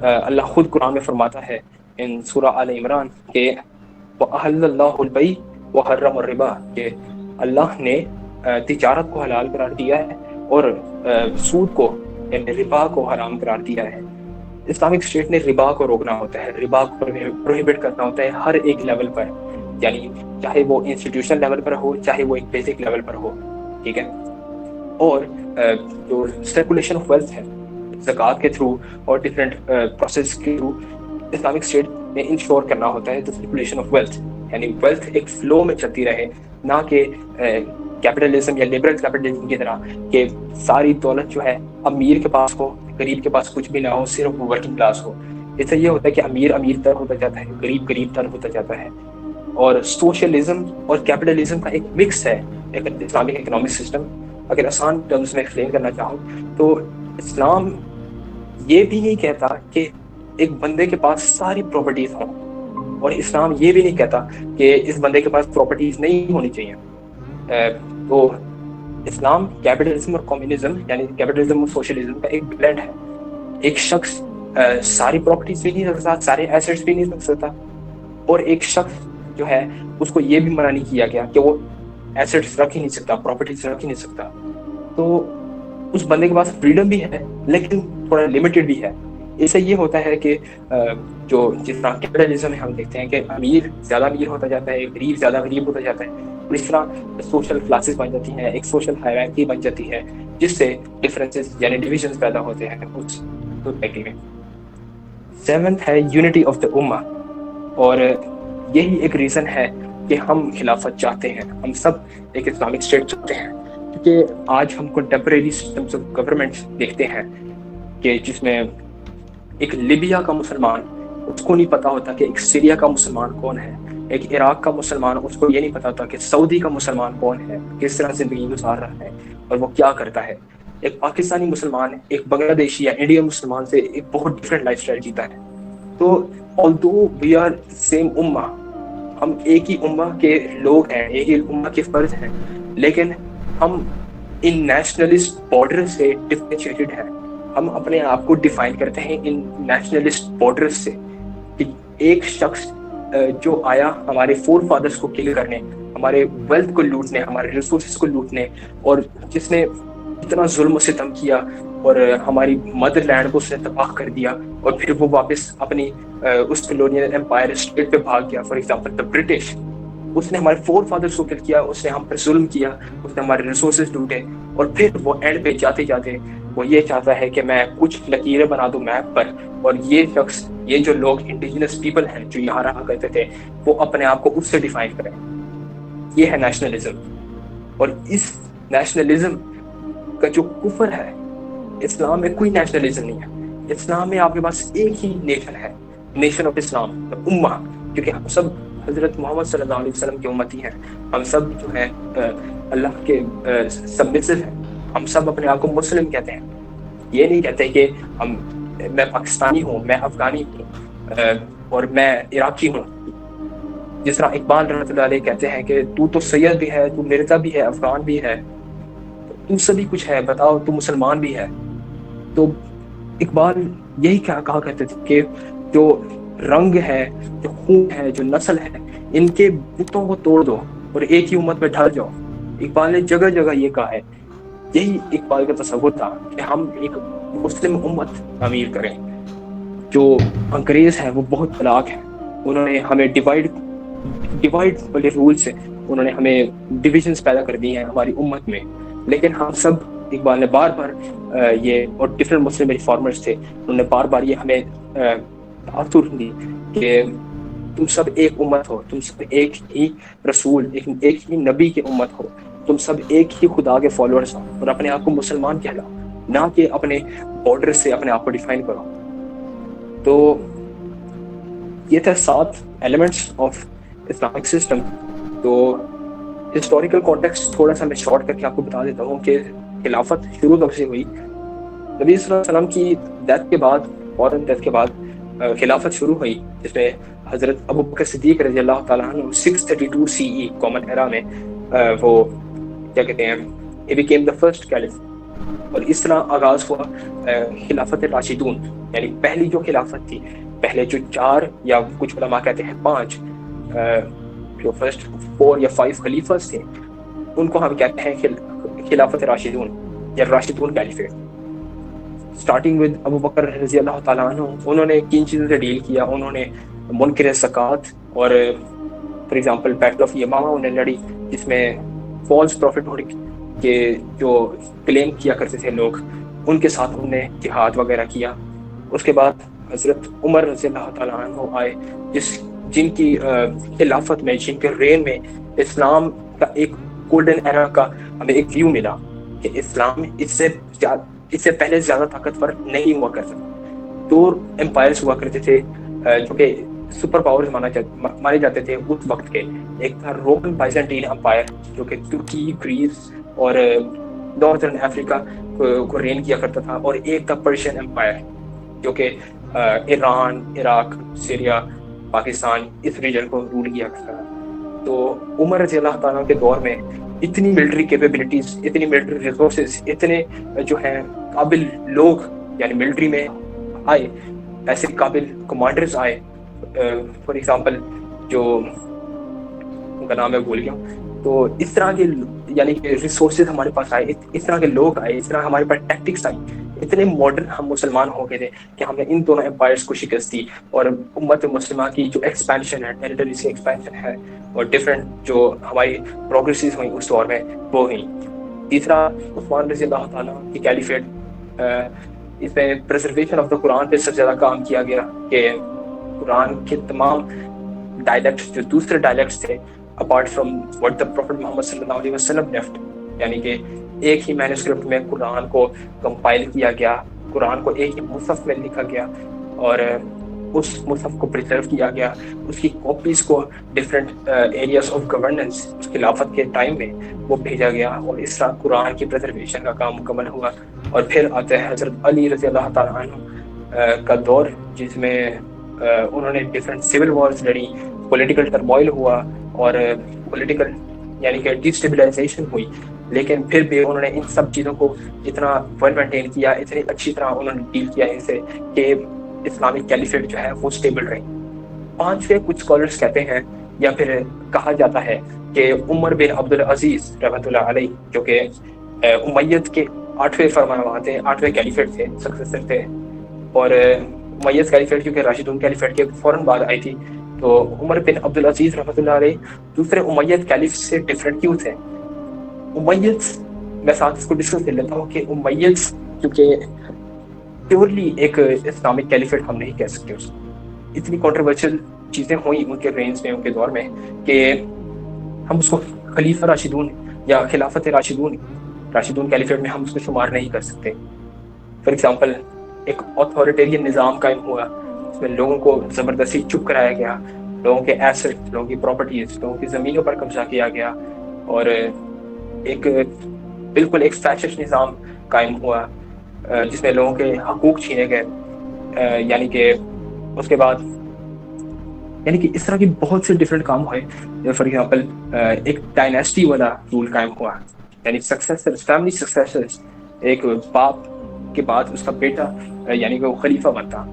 A: اللہ خود قرآن میں فرماتا ہے ان سورہ آل عمران کہ وَأَحَلَّ اللَّهُ الْبَيْعَ وَحَرَّمَ الرِّبَا, کہ اللہ نے تجارت کو حلال قرار دیا ہے اور سود کو یعنی ربا کو حرام قرار دیا ہے. اسلامک اسٹیٹ نے ربا کو روکنا ہوتا ہے, ربا کو پروہیبٹ کرنا ہوتا ہے ہر ایک لیول پر, یعنی چاہے وہ انسٹیٹیوشن لیول پر ہو چاہے وہ ایک بیسک لیول پر ہو. ٹھیک ہے. اور جو سرکولیشن آف ویلتھ ہے زکوٰۃ کے تھرو اور ڈفرینٹ پروسیس کے تھرو اسلامک اسٹیٹ نے انشور کرنا ہوتا ہے سرکولیشن آف ویلتھ, یعنی ویلتھ ایک فلو میں چلتی رہے, نہ کہ کیپٹلزم یا لبرل کیپٹلزم کی طرح کہ ساری دولت جو ہے امیر کے پاس ہو, غریب کے پاس کچھ بھی نہ ہو, صرف وہ ورکنگ کلاس ہو. اس سے یہ ہوتا ہے کہ امیر امیر تر ہوتا جاتا ہے, غریب غریب تر ہوتا جاتا ہے. اور سوشلزم اور کیپٹلزم کا ایک مکس ہے ایک اسلامک اکنامک سسٹم. اگر آسان ٹرمز میں ایکسپلین کرنا چاہوں تو اسلام یہ بھی نہیں کہتا کہ ایک بندے کے پاس ساری پراپرٹیز ہوں, اور اسلام یہ بھی نہیں کہتا کہ اس بندے کے پاس پراپرٹیز نہیں ہونی چاہیے. تو اسلام کیپٹلزم اور کمیونزم یعنی کیپٹلزم اور سوشلزم کا ایک بلینڈ ہے. ایک شخص ساری پراپرٹیز بھی نہیں رکھ سکتا, سارے ایسٹس بھی نہیں رکھ سکتا, اور ایک شخص جو ہے اس کو یہ بھی منع نہیں کیا گیا کہ وہ ایسٹس رکھ ہی نہیں سکتا, پراپرٹیز رکھ ہی نہیں سکتا. تو اس بندے کے پاس فریڈم بھی ہے لیکن تھوڑا لمیٹڈ بھی ہے. اس سے یہ ہوتا ہے کہ جو جس طرح کیپٹلزم میں ہم دیکھتے ہیں کہ امیر زیادہ امیر ہوتا جاتا ہے, غریب زیادہ غریب ہوتا جاتا ہے, اور اس طرح سوشل کلاسز بن جاتی ہیں, ایک سوشل ہائرارکی بن جاتی ہے جس سے ڈفرینسز یعنی ڈویژنز پیدا ہوتے ہیں اس سوسائٹی میں. 7th ہے یونٹی آف دا امہ, اور یہی ایک ریزن ہے کہ ہم خلافت چاہتے ہیں. ہم سب ایک اسلامک اسٹیٹ چاہتے ہیں کیونکہ آج ہم کنٹمپریری سسٹمز آف گورنمنٹ دیکھتے ہیں کہ جس میں ایک لیبیا کا مسلمان اس کو نہیں پتا ہوتا کہ ایک سیریا کا مسلمان کون ہے, ایک عراق کا مسلمان اس کو یہ نہیں پتا ہوتا کہ سعودی کا مسلمان کون ہے, کس طرح زندگی گزار رہا ہے اور وہ کیا کرتا ہے. ایک پاکستانی مسلمان ایک بنگلہ دیشی یا انڈین مسلمان سے ایک بہت ڈفرینٹ لائف اسٹائل جیتا ہے. تو although we are same امہ, ہم ایک ہی امہ کے لوگ ہیں, ایک ہی امہ کے فرد ہیں, لیکن ہم ان نیشنلسٹ بارڈر سے ڈفرینشیٹڈ ہیں. ہم اپنے آپ کو ڈیفائن کرتے ہیں ان نیشنلسٹ بارڈر سے کہ ایک شخص جو آیا ہمارے فور فادرز کو کل کرنے, ہمارے ویلتھ کو لوٹنے, ہمارے ریسورسز کو لوٹنے, اور جس نے اتنا ظلم و ستم کیا اور ہماری مدر لینڈ کو اس نے تباہ کر دیا, اور پھر وہ واپس اپنی اس کلونیل امپائر اسٹیٹ پہ بھاگ گیا. فار ایگزامپل دا برٹش, اس نے ہمارے فور فادرز کو کل کیا, اس نے ہم پر ظلم کیا, اس نے ہمارے ریسورسز لوٹے, اور پھر وہ اینڈ پہ جاتے جاتے وہ یہ چاہتا ہے کہ میں کچھ لکیریں بنا دوں میپ پر, اور یہ شخص, یہ جو لوگ انڈیجنس پیپل ہیں جو یہاں رہا کرتے تھے, وہ اپنے آپ کو اس سے ڈیفائن کریں. یہ ہے نیشنلزم. اور اس نیشنلزم کا جو کفر ہے, اسلام میں کوئی نیشنلزم نہیں ہے. اسلام میں آپ کے پاس ایک ہی نیشن ہے, نیشن آف اسلام, امہ, کیونکہ ہم سب حضرت محمد صلی اللہ علیہ وسلم کے امتی ہیں. ہم سب جو ہیں اللہ کے سبمسو ہیں. ہم سب اپنے آپ کو مسلم کہتے ہیں. یہ نہیں کہتے کہ میں پاکستانی ہوں, میں افغانی ہوں, اور میں عراقی ہوں. جس طرح اقبال رحمۃ اللہ علیہ کہتے ہیں کہ تو سید بھی ہے, تو مرزا بھی ہے, افغان بھی ہے, تو سبھی کچھ ہے, بتاؤ تو مسلمان بھی ہے. تو اقبال یہی کہا کرتے تھے کہ جو رنگ ہے, جو خون ہے, جو نسل ہے, ان کے بتوں کو توڑ دو اور ایک ہی امت میں ڈھل جاؤ. اقبال نے جگہ جگہ یہ کہا ہے. یہی اقبال کا تصور تھا کہ ہم ایک مسلم امت تعمیر کریں. جو انگریز ہیں وہ بہت چلاک ہیں, انہوں نے ہمیں ڈیوائڈ والے رول سے انہوں نے ہمیں ڈویژنز پیدا کر دی ہیں ہماری امت میں. لیکن ہم سب, اقبال نے بار بار یہ, اور ڈفرینٹ مسلم ریفارمرز تھے, انہوں نے بار بار یہ ہمیں تاثر دی کہ تم سب ایک امت ہو, تم سب ایک ہی رسول, ایک ہی نبی کی امت ہو, تم سب ایک ہی خدا کے فالوورز ہو, اور اپنے آپ کو مسلمان کہلاؤ, نہ کہ اپنے بارڈر سے اپنے آپ کو ڈیفائن کرو. تو یہ تھا 7 ایلیمنٹس آف اسلامک سسٹم. تو ہسٹوریکل کانٹیکسٹ تھوڑا سا میں شارٹ کر کے آپ کو بتا دیتا ہوں کہ خلافت شروع کب سے ہوئی. نبی صلی اللہ علیہ وسلم کی ڈیتھ کے بعد, فوراً ڈیتھ کے بعد خلافت شروع ہوئی, جس میں حضرت ابو بکر صدیق رضی اللہ تعالیٰ عنہ 632 CE کامن ایرا میں وہ کیا کہتے ہیں, he became the first caliph. اور اس طرح آغاز ہوا خلافت راشدون, یعنی پہلی جو خلافت تھی, پہلے جو 4 یا کچھ علماء کہتے ہیں 5 جو فرسٹ 4 یا 5 خلیفہs تھے, ان کو ہم کہتے ہیں خلافت راشدون یا راشدون کیلیفیٹ. اسٹارٹنگ ود ابو بکر رضی اللہ تعالیٰ عنہ, انہوں نے کن چیزوں سے ڈیل کیا, انہوں نے منکر زکوٰۃ اور فار ایگزامپل بیٹل آف یمامہ انہیں لڑی, جس میں فالس پروفٹ کے جو کلیم کیا کرتے تھے لوگ, ان کے ساتھ انہوں نے جہاد وغیرہ کیا. اس کے بعد حضرت عمر رضی اللہ تعالیٰ عنہ آئے, جن کی خلافت میں, جن کے رین میں اسلام کا ایک گولڈن ایرا کا ہمیں ایک ویو ملا کہ اسلام اس سے پہلے زیادہ طاقتور نہیں ہوا کرتا. 2 امپائرز ہوا کرتے تھے جو کہ سپر پاورز مانے جاتے تھے اس وقت کے. ایک تھا رومن بائزنٹین امپائر جو کہ ترکی, گریس اور ناردرن افریقہ کو رین کیا کرتا تھا, اور ایک تھا پرشین امپائر جو کہ ایران, عراق, سیریا پاکستان اس ریجن کو رول کیا کرتا تھا. تو عمر رضی اللہ تعالیٰ کے دور میں اتنی ملٹری کیپیبلٹیز، اتنی ملٹری ریسورسز، اتنے جو ہیں قابل لوگ یعنی ملٹری میں آئے، ایسے قابل کمانڈرز آئے. فار ایگزامپل جو ان کا نام ہے بھول گیا ہوں. تو اس طرح کے یعنی کہ ریسورسز ہمارے پاس آئے، اس طرح کے لوگ آئے، اس طرح ہمارے پاس ٹیکٹکس آئی. اتنے ماڈرن ہم مسلمان ہو گئے تھے کہ ہم نے ان دونوں امپائرس کو شکست دی، اور امت مسلمہ کی جو ایکسپینشن ہے، ٹیریٹری سے ایکسپینشن ہے، اور ڈفرینٹ جو ہماری پروگریسز ہوئیں اس دور میں وہ ہوئیں. تیسرا عثمان رضی اللہ تعالیٰ کی کیلیفیٹ، اس میں پریزرویشن آف دا قرآن پہ سب سے زیادہ کام کیا گیا کہ قرآن کے تمام ڈائلیکٹس جو دوسرے ڈائلیکٹس تھے apart from what the prophet محمد صلی اللہ علیہ وسلم لیفٹ، یعنی کہ ایک ہی مینوسکرپٹ میں قرآن کو کمپائل کیا گیا، قرآن کو ایک ہی مصحف میں لکھا گیا، اور اس مصحف کو پریزرو کیا گیا، اس کی کاپیز کو ڈفرینٹ ایریاز آف گورننس خلافت کے ٹائم میں وہ بھیجا گیا، اور اس طرح قرآن کی پریزرویشن کا کام مکمل ہوا. اور پھر آتے ہیں حضرت علی رضی اللہ تعالیٰ عنہ کا دور، جس میں انہوں نے ڈفرینٹ سول وارز لڑی، پولیٹیکل ٹرموائل ہوا، اور پولیٹیکل یعنی کہ ڈیسٹیبلائزیشن ہوئی. لیکن پھر بھی انہوں نے ان سب چیزوں کو اتنا ویل مینٹین کیا، اتنی اچھی طرح انہوں نے ڈیل کیا ان سے کہ اسلامک کیلیفیٹ جو ہے وہ اسٹیبل رہی. پانچویں کچھ اسکالرس کہتے ہیں یا پھر کہا جاتا ہے کہ عمر بن عبدالعزیز رحمۃ اللہ علیہ، جو کہ امیت کے 8ویں فرمانروا تھے، 8ویں کیلیفیٹ تھے، سکسیسر تھے. اور امیت کیلیفیٹ کیونکہ راشدون کیلیفیٹ کے فوراً بعد آئی تھی، تو عمر بن عبدالعزیز رحمۃ اللہ علیہ دوسرے امیت کیلیف سے ڈفرینٹ کیوں تھے. امیت میں ساتھ اس کو ڈسکس کر لیتا ہوں کہ امیت کیونکہ پیورلی ایک اسلامک کیلیفیٹ ہم نہیں کہہ سکتے اس کو. اتنی کنٹروورشل چیزیں ہوئیں ان کے رینز میں، ان کے دور میں، کہ ہم اس کو خلیفہ راشدون یا خلافت راشدون کیلیفیٹ میں ہم اس کو شمار نہیں کر سکتے. فار ایگزامپل ایک اتھارٹیرین نظام قائم ہوا، اس میں لوگوں کو زبردستی چپ کرایا گیا، لوگوں کے ایسٹ، لوگوں کی پراپرٹیز، لوگوں کی زمینوں پر قبضہ کیا گیا، اور ایک بالکل ایک فیشش نظام قائم ہوا جس میں لوگوں کے حقوق چھینے گئے. یعنی کہ اس کے بعد یعنی کہ اس طرح کی بہت سے ڈفرینٹ کام ہوئے. فار ایگزامپل ایک ڈائنیسٹی والا رول قائم ہوا، یعنی سکسیسر، فیملی سکسیسر، ایک باپ کے بعد اس کا بیٹا یعنی کہ وہ خلیفہ بنتا،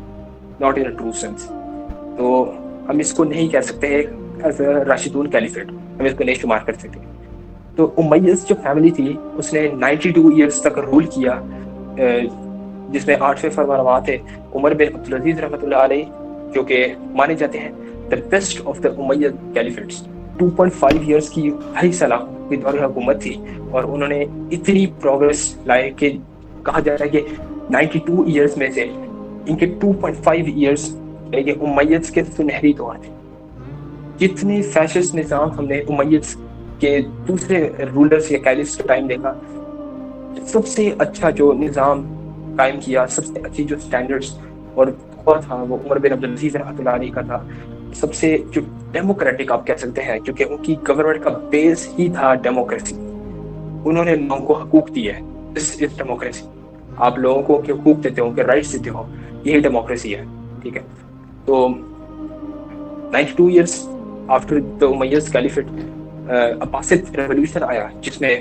A: not in a true sense. تو ہم اس کو نہیں کہہ سکتے ایز اے راشدون کیلیفیٹ، ہم اس کو نہیں شمار کر سکتے. تو امیہ جو فیملی تھی اس نے 92 ایئرس تک رول کیا، جس میں 8ویں فرمانروا تھے عمر بن عبدالعزیز رحمۃ اللہ علیہ، جو کہ مانے جاتے ہیں the best of the Umayyad caliphates. 2.5 years کی 2.5 سالہ کی دور حکومت تھی، اور انہوں نے اتنی پروگریس لائے کہ کہا جاتا ہے کہ 92 ایئرس میں سے ان کے 2.5 ایئرس کہ امیہ کے سنہری دور تھے. جتنے فیشسٹ نظام ہم نے امیہ کے دوسرے رولرز یا کیلیفس کے ٹائم دیکھا، سب سے اچھا جو نظام قائم کیا، سب سے اچھی جو سٹینڈرڈز اور تھا وہ عمر بن عبدالعزیز رحمۃ اللہ علیہ کا تھا. سب سے جو ڈیموکریٹک آپ کہہ سکتے ہیں، کیونکہ ان کی گورنمنٹ کا بیس ہی تھا ڈیموکریسی. انہوں نے لوگوں کو حقوق دیے، اس ڈیموکریسی. آپ لوگوں کو کے حقوق دیتے ہو، کے رائٹس دیتے ہو، یہی ڈیموکریسی ہے. ٹھیک ہے. تو 92 years after the Umayyad caliphate Abbasid revolution آیا، جس میں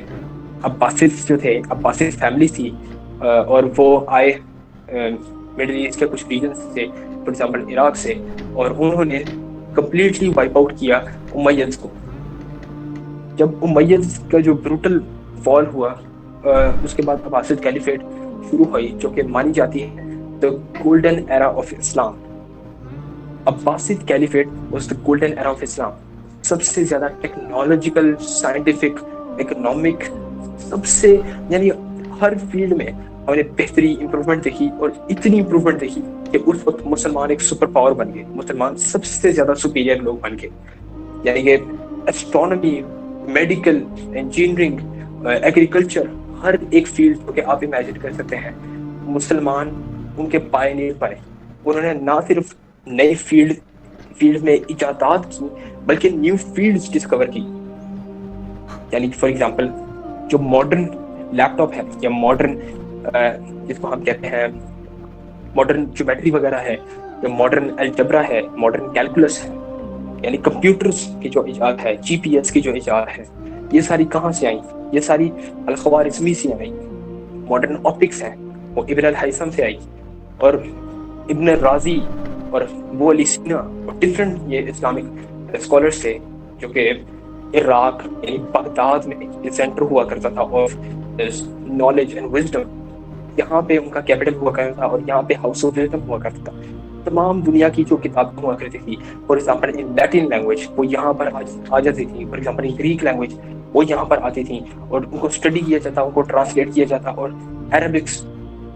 A: عباسد جو تھے، عباسد فیملی تھی، اور وہ آئے مڈل ایسٹ کے کچھ ریجنس سے، فار ایگزامپل عراق سے، اور انہوں نے کمپلیٹلی وائپ آؤٹ کیا امیہ کو. جب امیہ کا جو بروٹل فال ہوا، اس کے بعد عباسد کیلیفیٹ شروع ہوئی، جو کہ مانی جاتی ہے the golden era of Islam. Abbasid caliphate was the golden era of Islam. سب سے زیادہ ٹیکنالوجیکل، سائنٹیفک، اکنامک، سب سے یعنی ہر فیلڈ میں ہم نے بہتری، امپروومنٹ دیکھی، اور اتنی امپروومنٹ دیکھی کہ اس وقت مسلمان ایک سپر پاور بن گئے. مسلمان سب سے زیادہ سپیریئر لوگ بن گئے. یعنی کہ اسٹرانومی، میڈیکل، انجینئرنگ، ایگریکلچر، ہر ایک فیلڈ جو کہ آپ امیجن کر سکتے ہیں، مسلمان ان کے پائنیئر بنے. انہوں نے نہ صرف نئی فیلڈ میں ایجادات کی، بلکہ نیو فیلڈز ڈسکور کی. یعنی فار ایگزامپل جو ماڈرن لیپ ٹاپ ہے، یا ماڈرن جس کو ہم کہتے ہیں ماڈرن جیومیٹری وغیرہ ہے، جو ماڈرن الجبرا ہے، ماڈرن کیلکولس ہے، یعنی کمپیوٹرز کی جو ایجاد ہے، جی پی ایس کی جو ایجاد ہے، یہ ساری کہاں سے آئی؟ یہ ساری الخوارزمی سے آئی. ماڈرن آپٹکس ہے، وہ ابن الہیثم سے آئی، اور ابن رازی اور ابو علی سینا اور ڈفرینٹ یہ اسلامک اسکالرس تھے جو کہ عراق یعنی بغداد میں یہ سینٹر ہوا کرتا تھا آف نالج اینڈ وزڈم. یہاں پہ ان کا کیپٹل ہوا کرتا تھا اور یہاں پہ ہاؤس آف وزڈم ہوا کرتا تھا. تمام دنیا کی جو کتابیں ہوا کرتی تھی، for example in Latin language, وہ یہاں پر آ جاتی تھی. For example in Greek language وہ یہاں پر آتی تھیں اور ان کو اسٹڈی کیا جاتا، ان کو ٹرانسلیٹ کیا جاتا، اور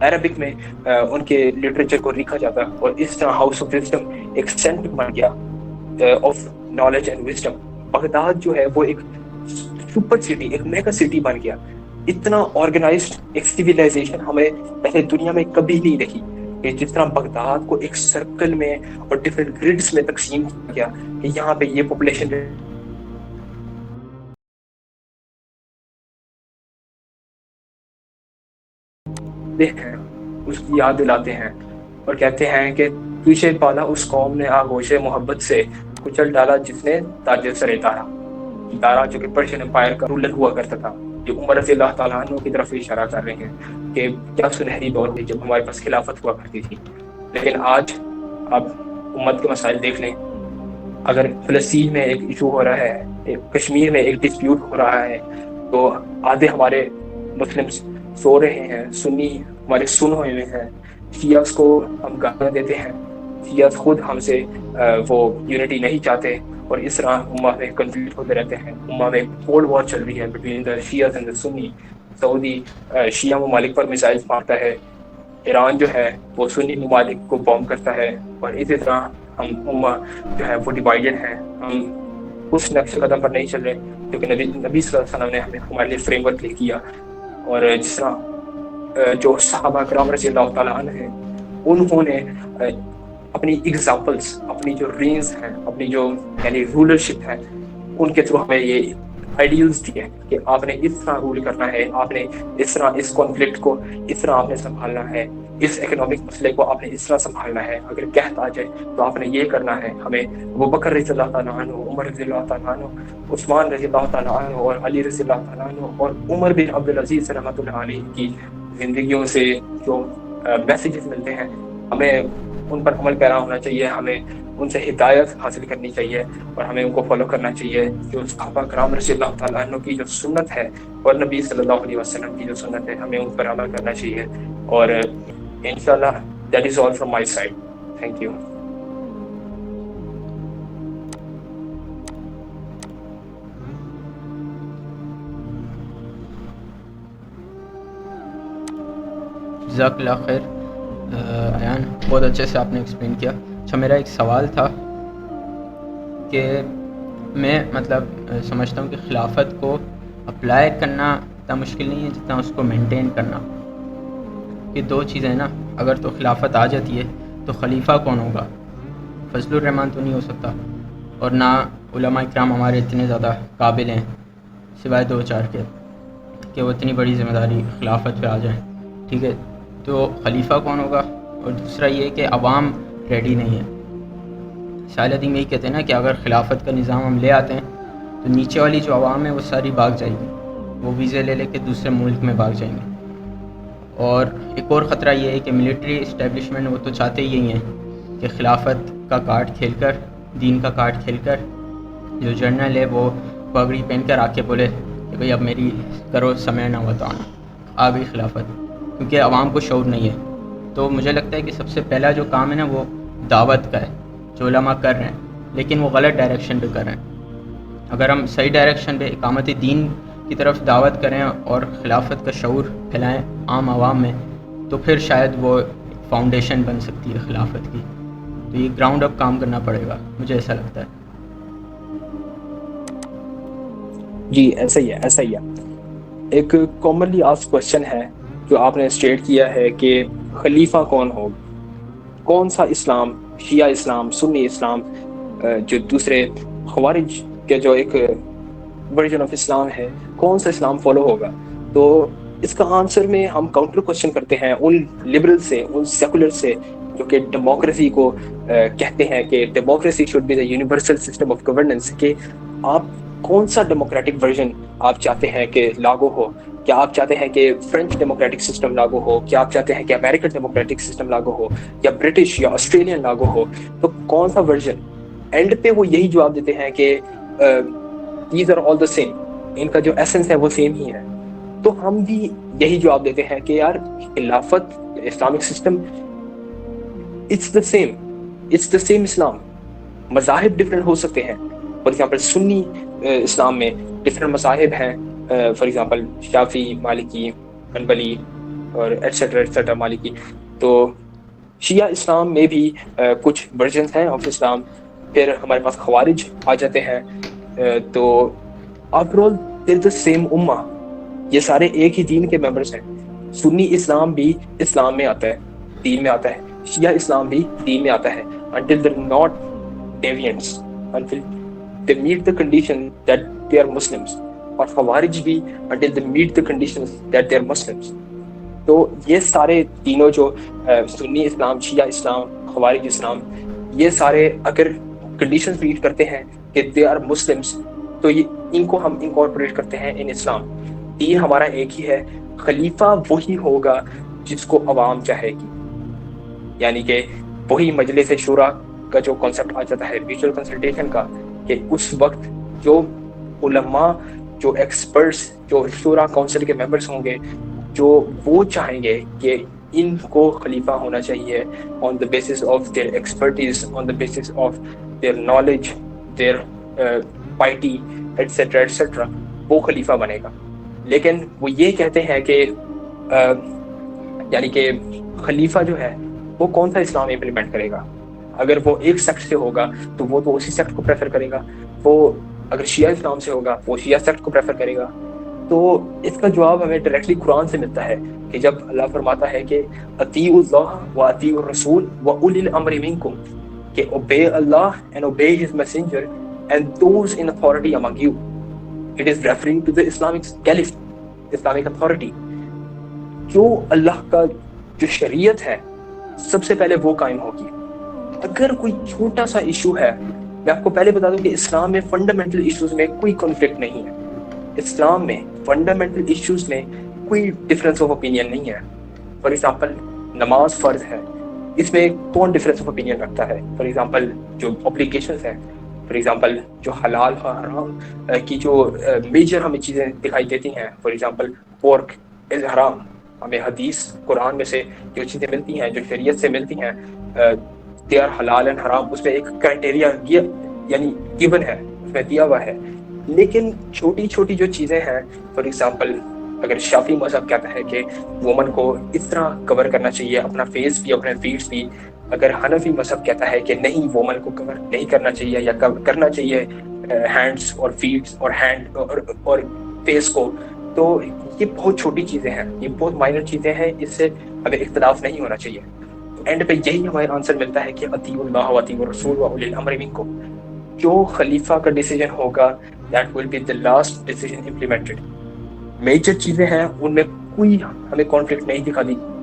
A: عربک میں ان کے لٹریچر کو لکھا جاتا. اور اس طرح ہاؤس آف وزڈم ایک سینٹر بن گیا of knowledge and wisdom. Baghdad جو ہے وہ ایک سپر سٹی، ایک میگا سٹی بن گیا. اتنا آرگنائزڈ ایک سیویلائزیشن ہمیں پہلے دنیا میں کبھی نہیں دیکھی کہ جس طرح بغداد کو ایک سرکل میں اور ڈفرینٹ گریڈس میں تقسیم کیا گیا کہ یہاں پہ یہ پاپولیشن ہیں، اس کی یاد دلاتے ہیں اور کہتے ہیں کہ پیچھے پالا اس قوم نے آغوش محبت سے، کچل ڈالا جس نے تاج سر تارا. تارا جو کہ پرشین امپائر کا رولر ہوا کرتا تھا، جو عمر رضی اللہ تعالیٰ عنہ کی طرف اشارہ کر رہے ہیں کہ کیا سنہری دور تھی جب ہمارے پاس خلافت ہوا کرتی تھی. لیکن آج آپ امت کے مسائل دیکھ لیں. اگر فلسطین میں ایک ایشو ہو رہا ہے، کشمیر میں ایک ڈسپیوٹ ہو رہا ہے، تو آدھے ہمارے مسلم سو رہے ہیں، سنی ہمارے سن ہوئے ہیں، شیعہ کو ہم گالیاں دیتے ہیں، شیعہ خود ہم سے وہ یونٹی نہیں چاہتے، اور اس طرح امہ میں کنفلکٹ ہوتے رہتے ہیں. امہ میں کولڈ وار چل رہی ہے between the Shia and the سنی. سعودی شیعہ ممالک پر میزائل مارتا ہے، ایران جو ہے وہ سنی ممالک کو بوم کرتا ہے، اور اسی طرح ہم امہ جو ہے وہ ڈیوائیڈڈ ہیں. ہم اس نقش قدم پر نہیں چل رہے کیونکہ نبی صلی اللہ علیہ وسلم نے ہمیں ہمارے لیے فریم ورک لکھ کیا. اور جس طرح جو صحابہ کرام رضی اللہ تعالیٰ عنہ ہیں، انہوں نے اپنی ایگزامپلس، اپنی جو رینز ہیں، اپنی جو یعنی رولرشپ ہے، ان کے تھرو ہمیں یہ آئیڈیلز دیے کہ آپ نے اس طرح رول کرنا ہے، آپ نے اس طرح اس کانفلکٹ کو اس طرح آپ نے سنبھالنا ہے، اس اکنامک مسئلے کو آپ نے اس طرح سنبھالنا ہے. اگر قحط آ جائے تو آپ نے یہ کرنا ہے. ہمیں ابوبکر رضی اللہ تعالیٰ عنہ، عمر رضی اللہ تعالیٰ عنہ، عثمان رضی اللہ تعالیٰ عنہ اور علی رضی اللہ تعالیٰ عنہ اور عمر بن عبدالعزیز رحمۃ اللہ علیہ کی زندگیوں سے جو میسیجز ملتے ہیں، ہمیں ان پر عمل پیرا ہونا چاہیے. ہمیں ان سے ہدایت حاصل کرنی چاہیے اور ہمیں ان کو فالو کرنا چاہیے. جو صحابہ کرام رضی اللہ تعالیٰ عنہ کی جو سنت ہے اور نبی صلی اللہ علیہ وسلم کی جو سنت ہے، ہمیں ان پر عمل کرنا چاہیے. اور انشاءاللہ that is all from my side. Thank you.
B: جزاک اللہ خیر ایان، بہت اچھے سے آپ نے ایکسپلین کیا. اچھا، میرا ایک سوال تھا کہ میں سمجھتا ہوں کہ خلافت کو اپلائی کرنا اتنا مشکل نہیں ہے جتنا اس کو مینٹین کرنا. کہ دو چیزیں نا، اگر تو خلافت آ جاتی ہے تو خلیفہ کون ہوگا؟ فضل الرحمن تو نہیں ہو سکتا، اور نہ علماء اکرام ہمارے اتنے زیادہ قابل ہیں سوائے دو چار کے کہ وہ اتنی بڑی ذمہ داری خلافت پہ آ جائیں. ٹھیک ہے، تو خلیفہ کون ہوگا؟ اور دوسرا یہ کہ عوام ریڈی نہیں ہے. شاہ عدیم یہی کہتے ہیں نا کہ اگر خلافت کا نظام ہم لے آتے ہیں تو نیچے والی جو عوام ہے وہ ساری بھاگ جائے گی، وہ ویزے لے لے کے دوسرے ملک میں بھاگ جائیں گے. اور ایک اور خطرہ یہ ہے کہ ملٹری اسٹیبلشمنٹ وہ تو چاہتے ہی ہیں کہ خلافت کا کارڈ کھیل کر، دین کا کارڈ کھیل کر، جو جنرل ہے وہ پگڑی پہن کر آ کے بولے کہ بھئی اب میری کرو سمعنا و اطعنا، آ گئی خلافت، کیونکہ عوام کو شعور نہیں ہے. تو مجھے لگتا ہے کہ سب سے پہلا جو کام ہے نا وہ دعوت کا ہے، جو علماء کر رہے ہیں لیکن وہ غلط ڈائریکشن پہ کر رہے ہیں. اگر ہم صحیح ڈائریکشن پہ اقامت دین کی طرف دعوت کریں اور خلافت کا شعور پھیلائیں عام عوام میں، تو پھر شاید وہ فاؤنڈیشن بن سکتی ہے خلافت کی. تو یہ گراؤنڈ اپ کام کرنا پڑے گا، مجھے ایسا لگتا ہے.
A: جی ایسا ہی ہے، ایسا ہی ہے. ایک کامنلی آسک کوشچن ہے جو آپ نے اسٹیٹ کیا ہے کہ خلیفہ کون ہوگا، کون سا اسلام، شیعہ اسلام، سنی اسلام، جو دوسرے خوارج کے جو ایک ورژن آف اسلام ہے، کون سا اسلام فالو ہوگا. تو اس کا آنسر میں ہم کاؤنٹر کوشچن کرتے ہیں ان لبرل سے، ان سیکولر سے جو کہ ڈیموکریسی کو کہتے ہیں کہ democracy should be the universal system of governance, کہ آپ کون سا ڈیموکریٹک ورژن آپ چاہتے ہیں کہ لاگو ہو؟ کیا آپ چاہتے ہیں کہ فرینچ ڈیموکریٹک سسٹم لاگو ہو؟ کیا آپ چاہتے ہیں کہ امریکن ڈیموکریٹک سسٹم لاگو ہو، یا برٹش یا آسٹریلین لاگو ہو؟ تو کون سا ورژن؟ اینڈ پہ وہ یہی جواب دیتے ہیں کہ these are all the same, ان کا جو ایسنس ہے وہ سیم ہی ہے. تو ہم بھی یہی جواب دیتے ہیں کہ یار خلافت یا Islamic system it's the same, it's the same Islam. مذاہب ڈفرینٹ ہو سکتے ہیں، فار ایگزامپل سنی اسلام میں ڈفرینٹ مذاہب ہیں، فار ایگزامپل شافعی، مالکی، حنبلی اور ایٹسٹرا ایٹسٹرا مالکی. تو شیعہ اسلام میں بھی کچھ ورژنس ہیں آف اسلام. پھر ہمارے پاس خوارج آ جاتے ہیں. تو after all there the same امہ، یہ سارے ایک ہی دین کے ممبرس ہیں. سنی اسلام بھی اسلام میں آتا ہے، دین میں آتا ہے. شیعہ اسلام بھی دین میں آتا ہے until they're not deviants, until they meet the condition that they are Muslims. اور خوارج بھی until they meet the conditions that they are Muslims. تو یہ سارے تینوں جو سنی اسلام، شیعہ اسلام، خوارج اسلام، یہ سارے اگر کنڈیشنز میٹ کرتے ہیں کہ دے آر مسلمس، تو ان کو ہم انکارپوریٹ کرتے ہیں ان اسلام. دین ہمارا ایک ہی ہے، خلیفہ وہی ہوگا جس کو عوام چاہے گی. یعنی کہ وہی مجلس شورا کا جو کانسیپٹ آ جاتا ہے میوچل کنسلٹیشن کا، کہ اس وقت جو علماء، جو ایکسپرٹس، جو شورا کونسل کے ممبرس ہوں گے، جو وہ چاہیں گے کہ ان کو خلیفہ ہونا چاہیے on the basis of their expertise, on the basis of their knowledge, their piety etcetera etcetera, وہ خلیفہ بنے گا. لیکن وہ یہ کہتے ہیں کہ یعنی کہ خلیفہ جو ہے وہ کون سا اسلام امپلیمنٹ کرے گا؟ اگر وہ ایک سیکٹ سے ہوگا تو وہ تو اسی سیکٹ کو پریفر کرے گا، وہ اگر شیعہ اسلام سے ہوگا وہ شیعہ سیکٹ کو پریفر کرے گا. تو اس کا جواب ہمیں ڈائریکٹلی قرآن سے ملتا ہے کہ جب اللہ فرماتا ہے کہ اطیعوا اللہ و اطیعوا الرسول و اولی الامر منکم، کہ obey Allah and obey his messenger and those in authority among you. It is referring to the Islamic caliph, Islamic authority. جو اللہ کا جو شریعت ہے سب سے پہلے وہ قائم ہوگی. اگر کوئی چھوٹا سا ایشو ہے، میں آپ کو پہلے بتا دوں کہ اسلام میں فنڈامنٹل ایشوز میں کوئی کنفلکٹ نہیں ہے. اسلام میں فنڈامنٹل ایشوز میں کوئی ڈفرینس آف اوپینین نہیں ہے. فار ایگزامپل نماز فرض ہے، اس میں کون ڈفرینس آف اوپینین رکھتا ہے؟ فار ایگزامپل جو اپلیکیشنز ہیں، فار ایگزامپل جو حلال اور حرام کی جو میجر ہمیں چیزیں دکھائی دیتی ہیں، فار ایگزامپل پورک از حرام، ہمیں حدیث قرآن میں سے جو چیزیں ملتی ہیں، جو شریعت سے ملتی ہیں، دے آر حلال اینڈ حرام، اس میں ایک کرائٹیریا یعنی گیون ہے، اس میں دیا ہوا ہے. لیکن چھوٹی چھوٹی جو چیزیں ہیں، فار ایگزامپل اگر شافعی مذہب کہتا ہے کہ وومن کو اس طرح کور کرنا چاہیے اپنا فیس بھی، اپنے فیٹس بھی، اگر حنفی مذہب کہتا ہے کہ نہیں وومن کو کور نہیں کرنا چاہیے یا کرنا چاہیے ہینڈس اور فیٹس اور ہینڈ اور فیس کو، تو یہ بہت چھوٹی چیزیں ہیں، یہ بہت مائنر چیزیں ہیں، اس سے ہمیں اختلاف نہیں ہونا چاہیے. اینڈ پہ یہی ہمارا آنسر ملتا ہے کہ اطیعوا اللہ و اطیعوا الرسول و اولی الامر منکم. جو خلیفہ کا ڈیسیجن ہوگا that will be the last decision implemented. Major چیزیں ہیں ان میں کوئی ہمیں کانفلکٹ نہیں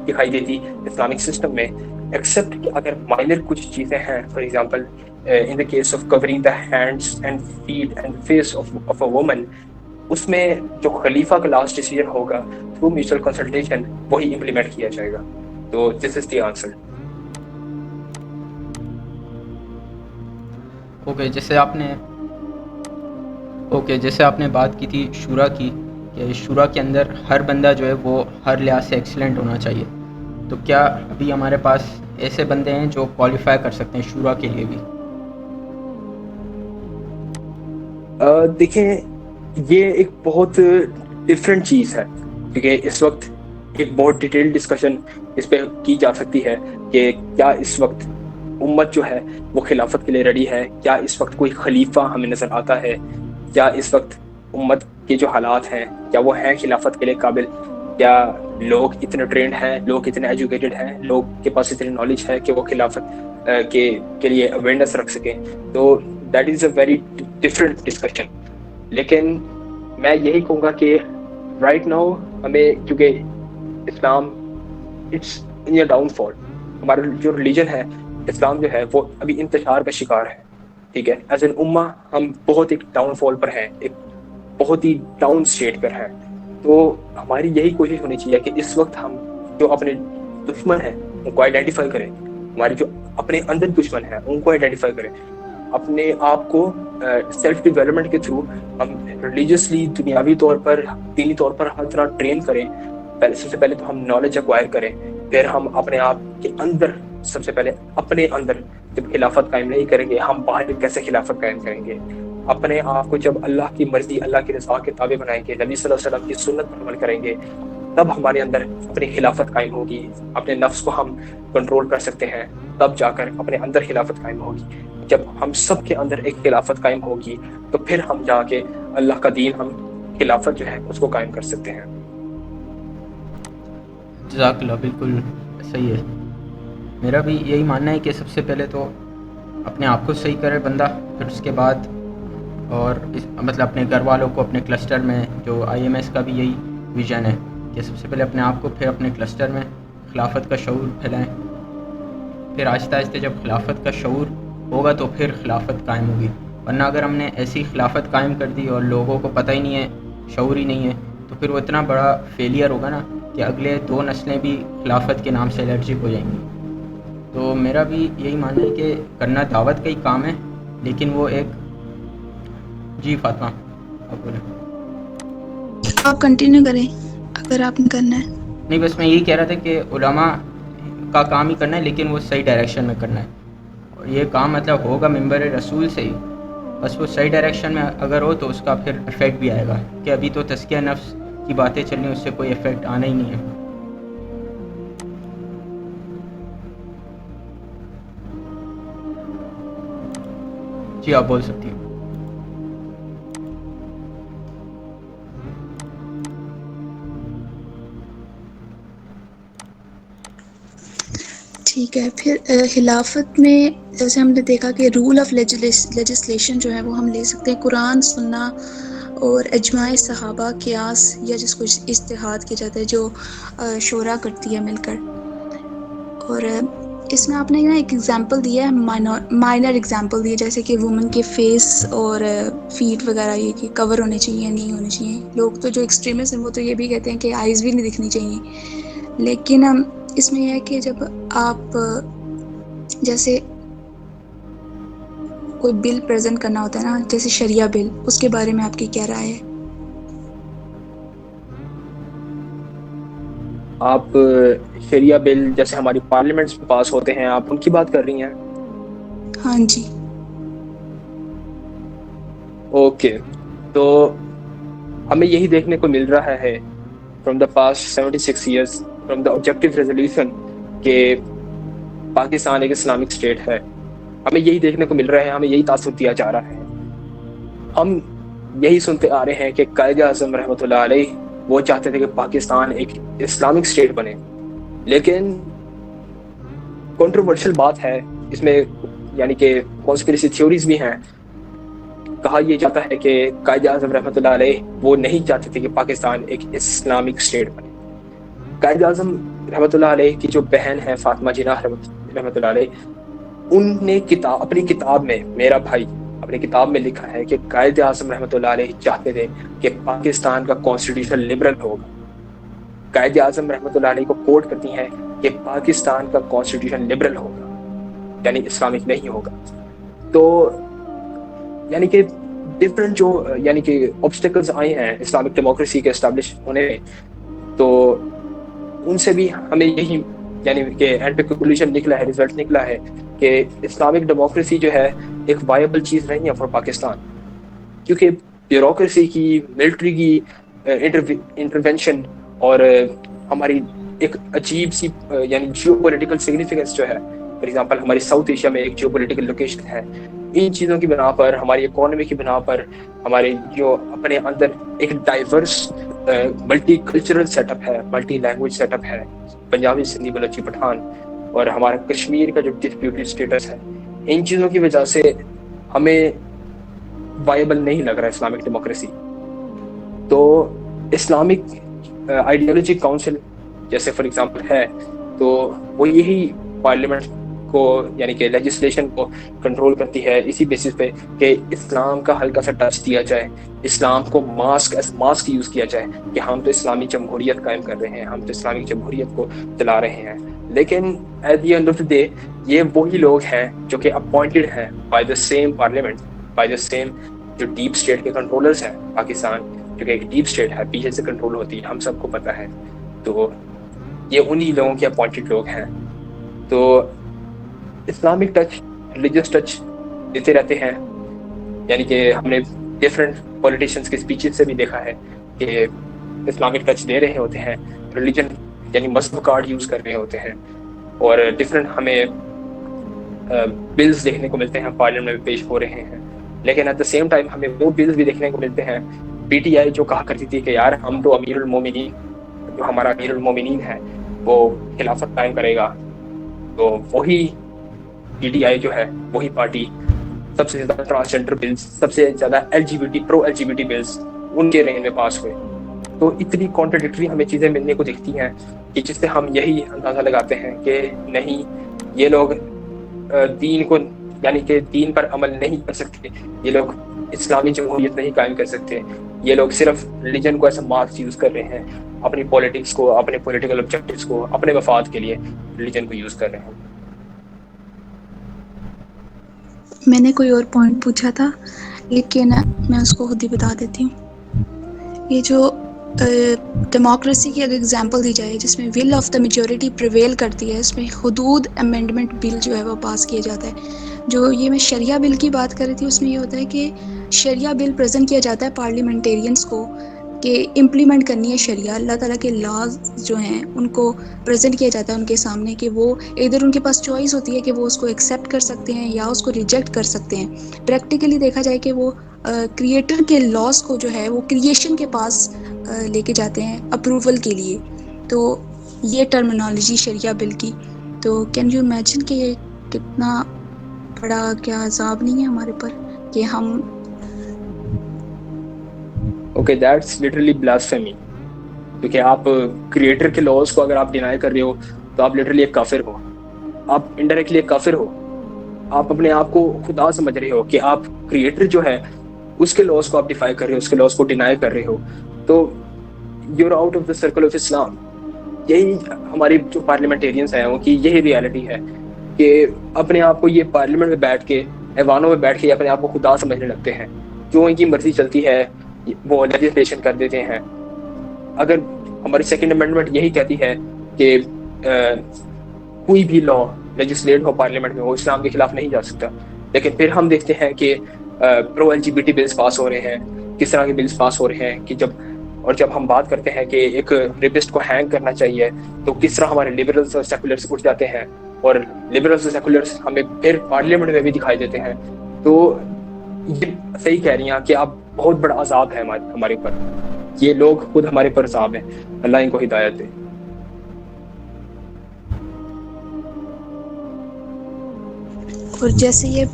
A: دکھائی دیتی اسلامک سسٹم میں، ایکسیپٹ کہ اگر مائنر کچھ چیزیں ہیں، for example in the case of covering the hands and feet and face of a woman, اس میں جو خلیفہ کا لاسٹ ڈیسیجن ہوگا تھرو میوچل کنسلٹیشن وہی امپلیمنٹ کیا جائے گا. تو دس از دی آنسر.
B: اوکے، جیسے آپ نے بات کی تھی شورا کی، کہ شورا کے اندر ہر بندہ جو ہے وہ ہر لحاظ سے ایکسیلنٹ ہونا چاہیے، تو کیا ابھی ہمارے پاس ایسے بندے ہیں جو کوالیفائی کر سکتے ہیں شورا کے لیے بھی؟
A: دیکھیں یہ ایک بہت ڈفرینٹ چیز ہے، کیونکہ اس وقت ایک بہت ڈیٹیل ڈسکشن اس پہ کی جا سکتی ہے کہ کیا اس وقت امت جو ہے وہ خلافت کے لیے ریڈی ہے، کیا اس وقت کوئی خلیفہ ہمیں نظر آتا ہے، کیا اس وقت امت کے جو حالات ہیں کیا وہ ہیں خلافت کے لیے قابل، کیا لوگ اتنے ٹرینڈ ہیں، لوگ اتنے ایجوکیٹڈ ہیں، لوگ کے پاس اتنی نالج ہے کہ وہ خلافت کے لیے اویئرنیس رکھ سکیں. تو that is a very different discussion. لیکن میں یہی کہوں گا کہ رائٹ ناؤ ہمیں کیونکہ اسلام اٹس ان ڈاؤن فال، ہمارا جو ریلیجن ہے اسلام جو ہے وہ ابھی انتشار کا شکار ہے. ٹھیک ہے، ایز این امہ ہم بہت ایک ڈاؤن فال پر ہیں، ایک بہت ہی ڈاؤن اسٹیٹ پر ہیں. تو ہماری یہی کوشش ہونی چاہیے کہ اس وقت ہم جو اپنے دشمن ہیں ان کو آئیڈینٹیفائی کریں، ہمارے جو اپنے اندر دشمن ہیں ان کو آئیڈینٹیفائی کریں، اپنے آپ کو سیلف ڈیولپمنٹ کے تھرو ہم ریلیجیسلی، دنیاوی طور پر، دینی طور پر ہر طرح ٹرین کریں. سب سے پہلے تو ہم نالج ایکوائر کریں، پھر ہم اپنے آپ کے اندر، سب سے پہلے اپنے اندر جب خلافت قائم نہیں کریں گے ہم باہر کیسے خلافت قائم کریں گے. اپنے آپ کو جب اللہ کی مرضی، اللہ کی رضا کے تابع بنائیں گے، نبی صلی اللہ علیہ وسلم کی سنت پر عمل کریں گے، تب ہمارے اندر اپنی خلافت قائم ہوگی. اپنے نفس کو ہم کنٹرول کر سکتے ہیں، تب جا کر اپنے اندر خلافت قائم ہوگی. جب ہم سب کے اندر ایک خلافت قائم ہوگی تو پھر ہم جا کے اللہ کا دین، ہم خلافت جو ہے اس کو قائم کر سکتے ہیں.
B: جزاک اللہ، بالکل صحیح ہے. میرا بھی یہی ماننا ہے کہ سب سے پہلے تو اپنے آپ کو صحیح کرے بندہ، پھر اس کے بعد اور مطلب اپنے گھر والوں کو، اپنے کلسٹر میں، جو آئی ایم ایس کا بھی یہی ویژن ہے کہ سب سے پہلے اپنے آپ کو، پھر اپنے کلسٹر میں خلافت کا شعور پھیلائیں. پھر آہستہ آہستہ جب خلافت کا شعور ہوگا تو پھر خلافت قائم ہوگی. ورنہ اگر ہم نے ایسی خلافت قائم کر دی اور لوگوں کو پتہ ہی نہیں ہے، شعور ہی نہیں ہے، تو پھر وہ اتنا بڑا فیلئر ہوگا نا کہ اگلے 2 نسلیں بھی خلافت کے نام سے الرجک ہو جائیں گی. تو میرا بھی یہی ماننا ہے کہ کرنا دعوت کا ہی کام ہے، لیکن وہ ایک... جی فاطمہ آپ بولیں.
C: آپ کنٹینیو کریں اگر آپ نے کرنا ہے.
B: نہیں، بس میں یہی کہہ رہا تھا کہ علماء کا کام ہی کرنا ہے، لیکن وہ صحیح ڈائریکشن میں کرنا ہے. اور یہ کام مطلب ہوگا منبر رسول سے ہی، بس وہ صحیح ڈائریکشن میں اگر ہو تو اس کا پھر افیکٹ بھی آئے گا. کہ ابھی تو تزکیہ نفس کی باتیں چل رہی ہیں، اس سے کوئی افیکٹ آنا ہی نہیں ہے. جی آپ بول سکتی ہیں.
C: ٹھیک ہے، پھر خلافت میں جیسے ہم نے دیکھا کہ رول آف لیجسلیشن جو ہے وہ ہم لے سکتے ہیں قرآن، سننا اور اجماع صحابہ، قیاس یا جس کو اجتہاد کیا جاتا ہے، جو شورا کرتی ہے مل کر. اور اس میں آپ نے نا ایک ایگزامپل دیا ہے، مائنر ایگزامپل دی ہے، جیسے کہ وومن کے فیس اور فیٹ وغیرہ یہ کہ کور ہونے چاہیے، نہیں ہونے چاہیے. لوگ تو جو ایکسٹریمسٹ ہیں وہ تو یہ بھی کہتے ہیں کہ آئیز بھی نہیں دکھنی چاہیے. لیکن اس میں یہ ہے کہ جب آپ جیسے کوئی بل پریزنٹ کرنا ہوتا ہے نا، جیسے شریعہ بل، اس کے بارے میں آپ کی کیا رائے ہے؟
A: آپ شریعہ بل جیسے ہماری پارلیمنٹس میں پاس ہوتے ہیں، آپ ان کی بات کر رہی ہیں؟
C: ہاں جی.
A: اوکے، تو ہمیں یہی دیکھنے کو مل رہا ہے from the past 76 years, from the objective resolution, کہ پاکستان ایک اسلامک اسٹیٹ ہے. ہمیں یہی دیکھنے کو مل رہا ہے، ہمیں یہی تاثر دیا جا رہا ہے. ہم یہی سنتے آ رہے ہیں کہ قائد اعظم رحمۃ اللہ علیہ وہ چاہتے تھے کہ پاکستان ایک اسلامک اسٹیٹ بنے. لیکن کنٹروورشل بات ہے اس میں، یعنی کہ کانسپریسی تھیوریز بھی ہیں. کہا یہ جاتا ہے کہ قائد اعظم رحمۃ اللہ علیہ وہ نہیں چاہتے تھے کہ پاکستان ایک اسلامک اسٹیٹ بنے. قائد اعظم رحمۃ اللہ علیہ کی جو بہن ہے فاطمہ جناح رحمۃ اللہ علیہ، ان نے اپنی کتاب میں، میرا بھائی، اپنی کتاب میں لکھا ہے کہ قائد اعظم رحمۃ اللہ علیہ چاہتے تھے کہ پاکستان کا کانسٹیٹیوشن لبرل ہوگا. قائد اعظم رحمۃ اللہ علیہ کو کوٹ کرتی ہیں کہ پاکستان کا کانسٹیٹیوشن لبرل ہوگا، یعنی اسلامک نہیں ہوگا. تو یعنی کہ ڈفرنٹ جو یعنی کہ آبسٹیکلز آئے ہیں اسلامک ڈیموکریسی کے اسٹیبلش ہونے میں، تو ان سے بھی ہمیں یہی یعنی کہ اینڈ پہ کنکلوژن نکلا ہے، ریزلٹ نکلا ہے کہ اسلامک ڈیموکریسی جو ہے ایک وائبل چیز نہیں ہے فار پاکستان. کیونکہ بیوروکریسی کی، ملٹری کی انٹروینشن اور ہماری ایک عجیب سی یعنی جیو پولیٹیکل سگنیفیکینس جو ہے، فار ایگزامپل ہماری ساؤتھ ایشیا میں ایک جیو پولیٹیکل لوکیشن ہے، ان چیزوں کی بنا پر، ہماری اکانومی کی بنا پر، ہمارے جو اپنے اندر ایک diverse multi cultural set up ہے، ملٹی لینگویج سیٹ اپ ہے، پنجابی، سندھی، بلوچی، پٹھان، اور ہمارا کشمیر کا جو ڈسپیوٹڈ اسٹیٹس ہے، ان چیزوں کی وجہ سے ہمیں وائبل نہیں لگ رہا اسلامک ڈیموکریسی. تو اسلامک آئیڈیالوجی کاؤنسل جیسے فار ایگزامپل ہے، تو وہ یہی پارلیمنٹ کو یعنی کہ لیجسلیشن کو کنٹرول کرتی ہے اسی بیسس پہ کہ اسلام کا ہلکا سا ٹچ دیا جائے، اسلام کو ماسک یوز کیا جائے کہ ہم تو اسلامی جمہوریت قائم کر رہے ہیں، ہم تو اسلامی جمہوریت کو چلا رہے ہیں. لیکن at the end of the day یہ وہی لوگ ہیں جو کہ اپوائنٹڈ ہیں by the same parliament, by the same جو ڈیپ اسٹیٹ کے کنٹرولرز ہیں. پاکستان جو کہ ایک ڈیپ اسٹیٹ ہے، پیچھے سے کنٹرول ہوتی ہے، ہم سب کو پتہ ہے. تو یہ انہی لوگوں کے اپوائنٹڈ لوگ ہیں. تو اسلامک ٹچ، ریلیجیس ٹچ دیتے رہتے ہیں. یعنی کہ ہم نے ڈفرینٹ پولیٹیشینس کے اسپیچز سے بھی دیکھا ہے کہ اسلامک ٹچ دے رہے ہوتے ہیں، ریلیجن یعنی مذہب کارڈ یوز کر رہے ہوتے ہیں. اور ڈفرینٹ ہمیں بلز دیکھنے کو ملتے ہیں پارلیمنٹ میں پیش ہو رہے ہیں. لیکن ایٹ دا سیم ٹائم ہمیں وہ بلز بھی دیکھنے کو ملتے ہیں پی ٹی آئی جو کہا کرتی تھی کہ یار ہم تو امیر المومنین، جو ہمارا امیر المومنین ہے وہ خلافت قائم کرے گا. تو وہی پی ٹی آئی جو ہے، وہی پارٹی سب سے زیادہ ٹرانسجنڈر بلز، سب سے زیادہ pro L G B T bills ان کے رین میں پاس ہوئے. تو اتنی کانٹرڈکٹری ہمیں چیزیں ملنے کو دکھتی ہیں کہ جس سے ہم یہی اندازہ لگاتے ہیں کہ نہیں، یہ لوگ دین کو یعنی کہ دین پر عمل نہیں کر سکتے، یہ لوگ اسلامی جمہوریت نہیں قائم کر سکتے، یہ لوگ صرف ریلیجن کو ایسا مارکس یوز کر رہے ہیں اپنی پالیٹکس کو، اپنے پولیٹیکل آبجیکٹیوز کو، اپنے مفاد کے لیے ریلیجن کو یوز کر رہے ہیں.
C: میں نے کوئی اور پوائنٹ پوچھا تھا لیکن میں اس کو خود ہی بتا دیتی ہوں. یہ جو ڈیموکریسی کی اگر اگزامپل دی جائے جس میں will of the majority prevail کرتی ہے، اس میں حدود امینڈمنٹ بل جو ہے وہ پاس کیا جاتا ہے. جو یہ میں شریعہ بل کی بات کر رہی تھی اس میں یہ ہوتا ہے کہ شریعہ بل پریزنٹ کیا جاتا ہے پارلیمنٹیرینز کو کہ امپلیمنٹ کرنی ہے شریعہ، اللہ تعالیٰ کے لاز جو ہیں ان کو پریزنٹ کیا جاتا ہے ان کے سامنے کہ وہ ادھر ان کے پاس چوائس ہوتی ہے کہ وہ اس کو ایکسیپٹ کر سکتے ہیں یا اس کو ریجیکٹ کر سکتے ہیں. پریکٹیکلی دیکھا جائے کہ وہ کریٹر کے لاز کو جو ہے وہ کریشن کے پاس لے کے جاتے ہیں اپروول کے لیے. تو یہ ٹرمینالوجی شریعہ بل کی. تو کین یو امیجن کہ یہ کتنا بڑا کیا عذاب نہیں ہے ہمارے پر کہ ہم
A: اوکے دیٹس لٹرلی بلاسفیمی. کیونکہ آپ کریٹر کے لاز کو اگر آپ ڈینائی کر رہے ہو تو آپ لٹرلی ایک کافر ہو، آپ انڈائریکٹلی ایک کافر ہو. آپ اپنے آپ کو خدا سمجھ رہے ہو کہ آپ کریٹر جو ہے اس کے لاز کو آپ ڈیفائی کر رہے ہو، اس کے لاز کو ڈینائی کر رہے ہو. تو you are out of the circle of Islam. یہی ہماری جو پارلیمنٹیرینس ہیں ان کی یہی ریالٹی ہے کہ اپنے آپ کو یہ پارلیمنٹ میں بیٹھ کے، ایوانوں میں بیٹھ کے اپنے آپ کو خدا سمجھنے لگتے ہیں. جو ان کی مرضی چلتی ہے وہ لیجسلیشن کر دیتے ہیں. اگر ہماری سیکنڈ امینڈمنٹ یہی کہتی ہے کہ کوئی بھی لا لیجسلیٹ ہو پارلیمنٹ میں وہ اسلام کے خلاف نہیں جا سکتا، لیکن پھر ہم دیکھتے ہیں کہ pro L G B T bills pass ہو رہے ہیں، کس طرح کے بلز پاس ہو رہے ہیں کہ جب ہم بات کرتے ہیں کہ ایک ریپسٹ کو ہینگ کرنا چاہیے تو کس طرح ہمارے لبرلز اور سیکولرز اٹھ جاتے ہیں، اور لبرلز اور سیکولرز ہمیں پھر پارلیمنٹ میں بھی دکھائی دیتے ہیں. تو یہ صحیح کہہ رہی ہیں کہ اب بہت بڑا عذاب ہے ہمارے اوپر. یہ لوگ خود ہمارے پر عذاب ہیں. اللہ ان کو ہدایت دے.
C: اور جیسے یہ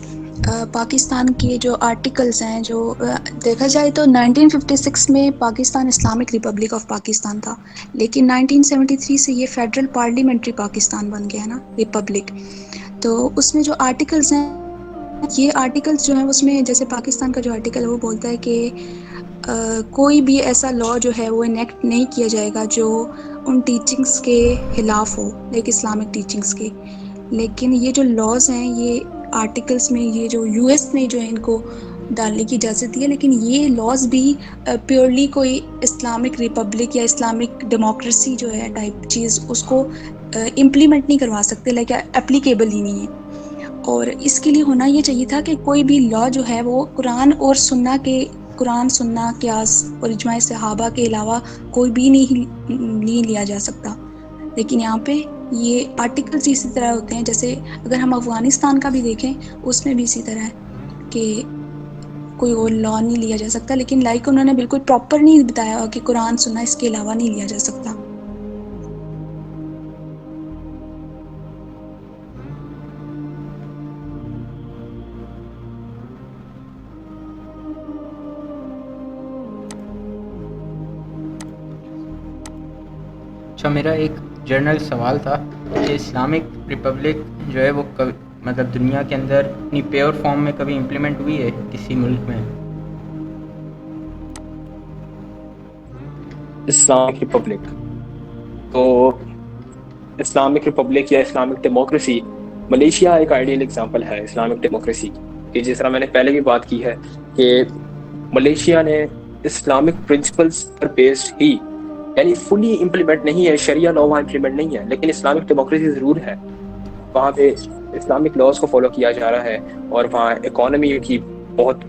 C: پاکستان کے جو آرٹیکلز ہیں، جو دیکھا جائے تو 1956 میں Pakistan Islamic republic of Pakistan تھا، لیکن 1973 سے یہ فیڈرل پارلیمنٹری پاکستان بن گیا نا، ریپبلک. تو اس میں جو آرٹیکلز ہیں، یہ آرٹیکلز جو ہیں اس میں جیسے پاکستان کا جو آرٹیکل ہے وہ بولتا ہے کہ کوئی بھی ایسا لا جو ہے وہ انیکٹ نہیں کیا جائے گا جو ان ٹیچنگز کے خلاف ہو، لیک اسلامک ٹیچنگز کے. لیکن یہ جو لاز ہیں، یہ آرٹیکلز میں یہ جو یو ایس نے جو ہے ان کو ڈالنے کی اجازت دی ہے، لیکن یہ لاز بھی پیورلی کوئی اسلامک ریپبلک یا اسلامک ڈیموکریسی جو ہے ٹائپ چیز اس کو امپلیمنٹ نہیں کروا سکتے، لائک اپلیکیبل ہی نہیں ہے. اور اس کے لیے ہونا یہ چاہیے تھا کہ کوئی بھی لا جو ہے وہ قرآن سننا قیاس اور اجماع صحابہ کے علاوہ کوئی بھی نہیں لیا جا سکتا. لیکن یہاں پہ یہ آرٹیکلز اسی طرح ہوتے ہیں، جیسے اگر ہم افغانستان کا بھی دیکھیں اس میں بھی اسی طرح ہے کہ کوئی اور لا نہیں لیا جا سکتا، لیکن لائک انہوں نے بالکل پراپر نہیں بتایا کہ قرآن سننا اس کے علاوہ نہیں لیا جا سکتا.
B: اچھا، میرا ایک جنرل سوال تھا کہ اسلامک ریپبلک جو ہے وہ مطلب دنیا کے اندر اپنی پیور فارم میں کبھی امپلیمنٹ ہوئی ہے کسی ملک میں؟
A: اسلامک ریپبلک، تو اسلامک ریپبلک یا اسلامک ڈیموکریسی، ملیشیا ایک آئیڈیل اگزامپل ہے اسلامک ڈیموکریسی کی. جس طرح میں نے پہلے بھی بات کی ہے کہ ملیشیا نے اسلامک پرنسپلس پر بیسڈ ہی، یعنی فلی امپلیمنٹ نہیں ہے، شریعہ لا وہاں امپلیمنٹ نہیں ہے، لیکن اسلامک ڈیموکریسی ضرور ہے. وہاں پہ اسلامک لاز کو فالو کیا جا رہا ہے، اور وہاں اکانومی کی بہت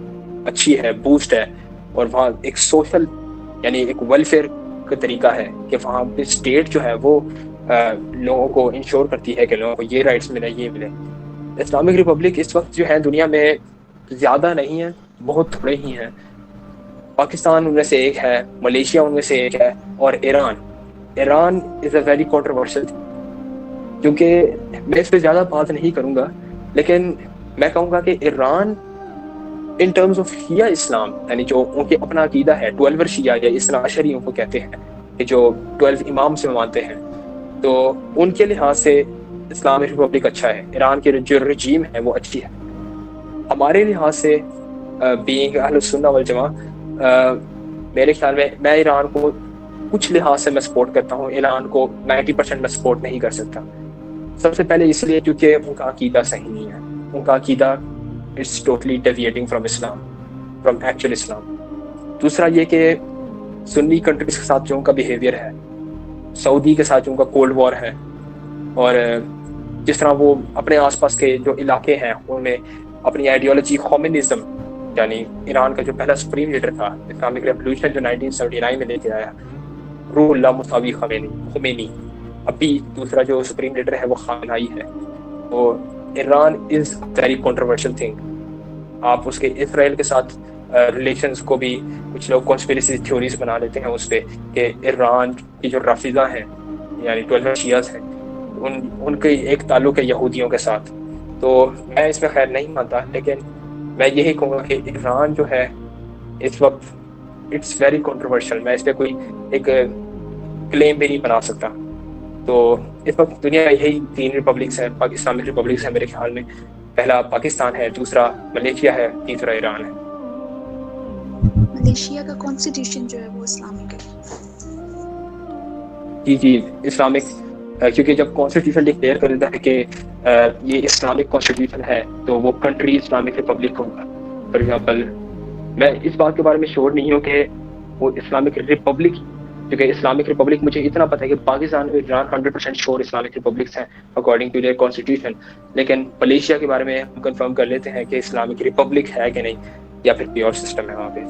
A: اچھی ہے، بوسٹ ہے، اور وہاں ایک سوشل یعنی ایک ویلفیئر کا طریقہ ہے کہ وہاں پہ اسٹیٹ جو ہے وہ لوگوں کو انشور کرتی ہے کہ لوگوں کو یہ رائٹس ملے، یہ ملے. اسلامک ریپبلک اس وقت جو ہے دنیا میں زیادہ نہیں ہے، بہت تھوڑے ہی ہیں. پاکستان ان میں سے ایک ہے، ملیشیا ان میں سے ایک ہے، اور ایران از اے ویری کنٹروورشل تھنگ. کیونکہ میں اس پہ زیادہ بات نہیں کروں گا، لیکن میں کہوں گا کہ ایران ان ٹرمز آف شیعہ اسلام، یعنی جو ان کے اپنا عقیدہ ہے 12 شیعہ یا اثنا عشری ان کو کہتے ہیں، کہ جو 12 امام سے مانتے ہیں، تو ان کے لحاظ سے اسلامک ریپبلک اچھا ہے. ایران کی جو رجیم ہے وہ اچھی ہے. ہمارے لحاظ سے بینگ اہل السنہ والجماعہ، میرے خیال میں ایران کو کچھ لحاظ سے میں سپورٹ کرتا ہوں. ایران کو 90% میں سپورٹ نہیں کر سکتا. سب سے پہلے اس لیے کیونکہ ان کا عقیدہ صحیح نہیں ہے. ان کا عقیدہ it's totally deviating from Islam, from actual Islam. دوسرا یہ کہ سنی کنٹریز کے ساتھ جو ان کا بیہیویئر ہے، سعودی کے ساتھ جو ان کا کولڈ وار ہے، اور جس طرح وہ اپنے آس پاس کے جو علاقے ہیں ان میں اپنی آئیڈیالوجی خمینزم، یعنی ایران کا جو پہلا سپریم لیڈر تھا اسلامک ریولوشن جو 1979 میں لے کے آیا، روح اللہ مصطفی خمینی، ابھی دوسرا جو سپریم لیڈر ہے وہ خامنائی ہے. تو Iran is very controversial thing. آپ اس کے اسرائیل کے ساتھ ریلیشنز کو بھی کچھ لوگ کانسپیریسی تھیوریز بنا لیتے ہیں اس پہ کہ ایران کی جو رافضہ ہیں یعنی 12 شیعہ ہیں، ان کے ایک تعلق ہے یہودیوں کے ساتھ. تو میں اس میں خیر نہیں مانتا، لیکن میں یہی کہوں گا کہ ایران جو ہے اس وقت اٹس ویری کنٹروورشل. میں اس پہ کوئی ایک کلیم بھی نہیں بنا سکتا. تو اس وقت دنیا یہی 3 ریپبلکس ہیں، اسلامک ریپبلکس ہیں میرے خیال میں. پہلا پاکستان ہے، دوسرا ملیشیا ہے، تیسرا ایران ہے.
C: ملیشیا کا کانسٹیٹیوشن جو ہے وہ اسلامک ہے.
A: جی اسلامک، کیونکہ جب کانسٹیٹیوشن ڈکلیئر کر دیتا ہے کہ یہ اسلامک کانسٹیٹیوشن ہے تو وہ کنٹری اسلامک ریپبلک ہوگا. فار ایگزامپل، میں اس بات کے بارے میں شیور نہیں ہوں کہ وہ اسلامک ریپبلک، کیونکہ اسلامک ریپبلک مجھے اتنا پتہ ہے کہ پاکستان اور ایران 100% شور اسلامک ریپبلکس ہیں اکارڈنگ ٹو دیئر کانسٹیٹیوشن. لیکن ملیشیا کے بارے میں ہم کنفرم کر لیتے ہیں کہ اسلامک ریپبلک ہے کہ نہیں، یا پھر پیور سسٹم ہے وہاں پہ.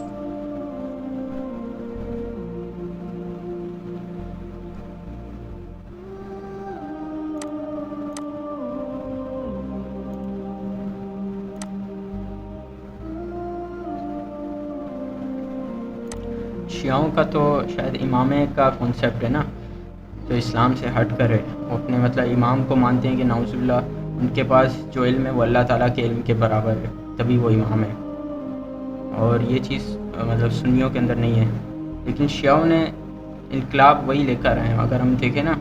B: شیعوں کا تو شاید امامے کا کانسیپٹ ہے نا، جو اسلام سے ہٹ کر ہے. وہ اپنے مطلب امام کو مانتے ہیں کہ نعوذ باللہ ان کے پاس جو علم ہے وہ اللہ تعالیٰ کے علم کے برابر ہے، تبھی وہ امام ہے. اور یہ چیز مطلب سنیوں کے اندر نہیں ہے. لیکن شیعوں نے انقلاب وہی لے کر آئے ہیں. اگر ہم دیکھیں نا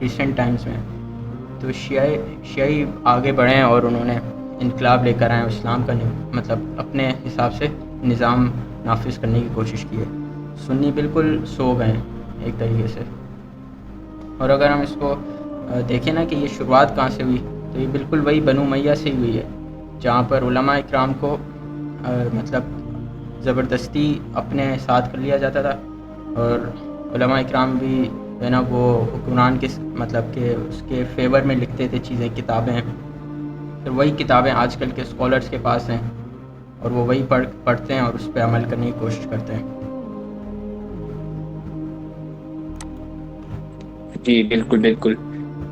B: ریسنٹ ٹائمز میں، تو شیعی آگے بڑھے ہیں اور انہوں نے انقلاب لے کر آئے ہیں، اسلام کا مطلب اپنے حساب سے نظام نافذ کرنے کی کوشش کی ہے. سنی بالکل سو گئے ہیں ایک طریقے سے. اور اگر ہم اس کو دیکھیں نا کہ یہ شروعات کہاں سے ہوئی، تو یہ بالکل وہی بنو امیہ سے ہی ہوئی ہے، جہاں پر علماء اکرام کو مطلب زبردستی اپنے ساتھ کر لیا جاتا تھا. اور علماء اکرام بھی جو ہے نا وہ حکمران کے مطلب کہ اس کے فیور میں لکھتے تھے چیزیں، کتابیں. پھر وہی کتابیں آج کل کے اسکالرس کے پاس ہیں، اور وہ وہی پڑھتے ہیں اور اس پہ عمل کرنے کی کوشش کرتے ہیں.
A: جی بالکل.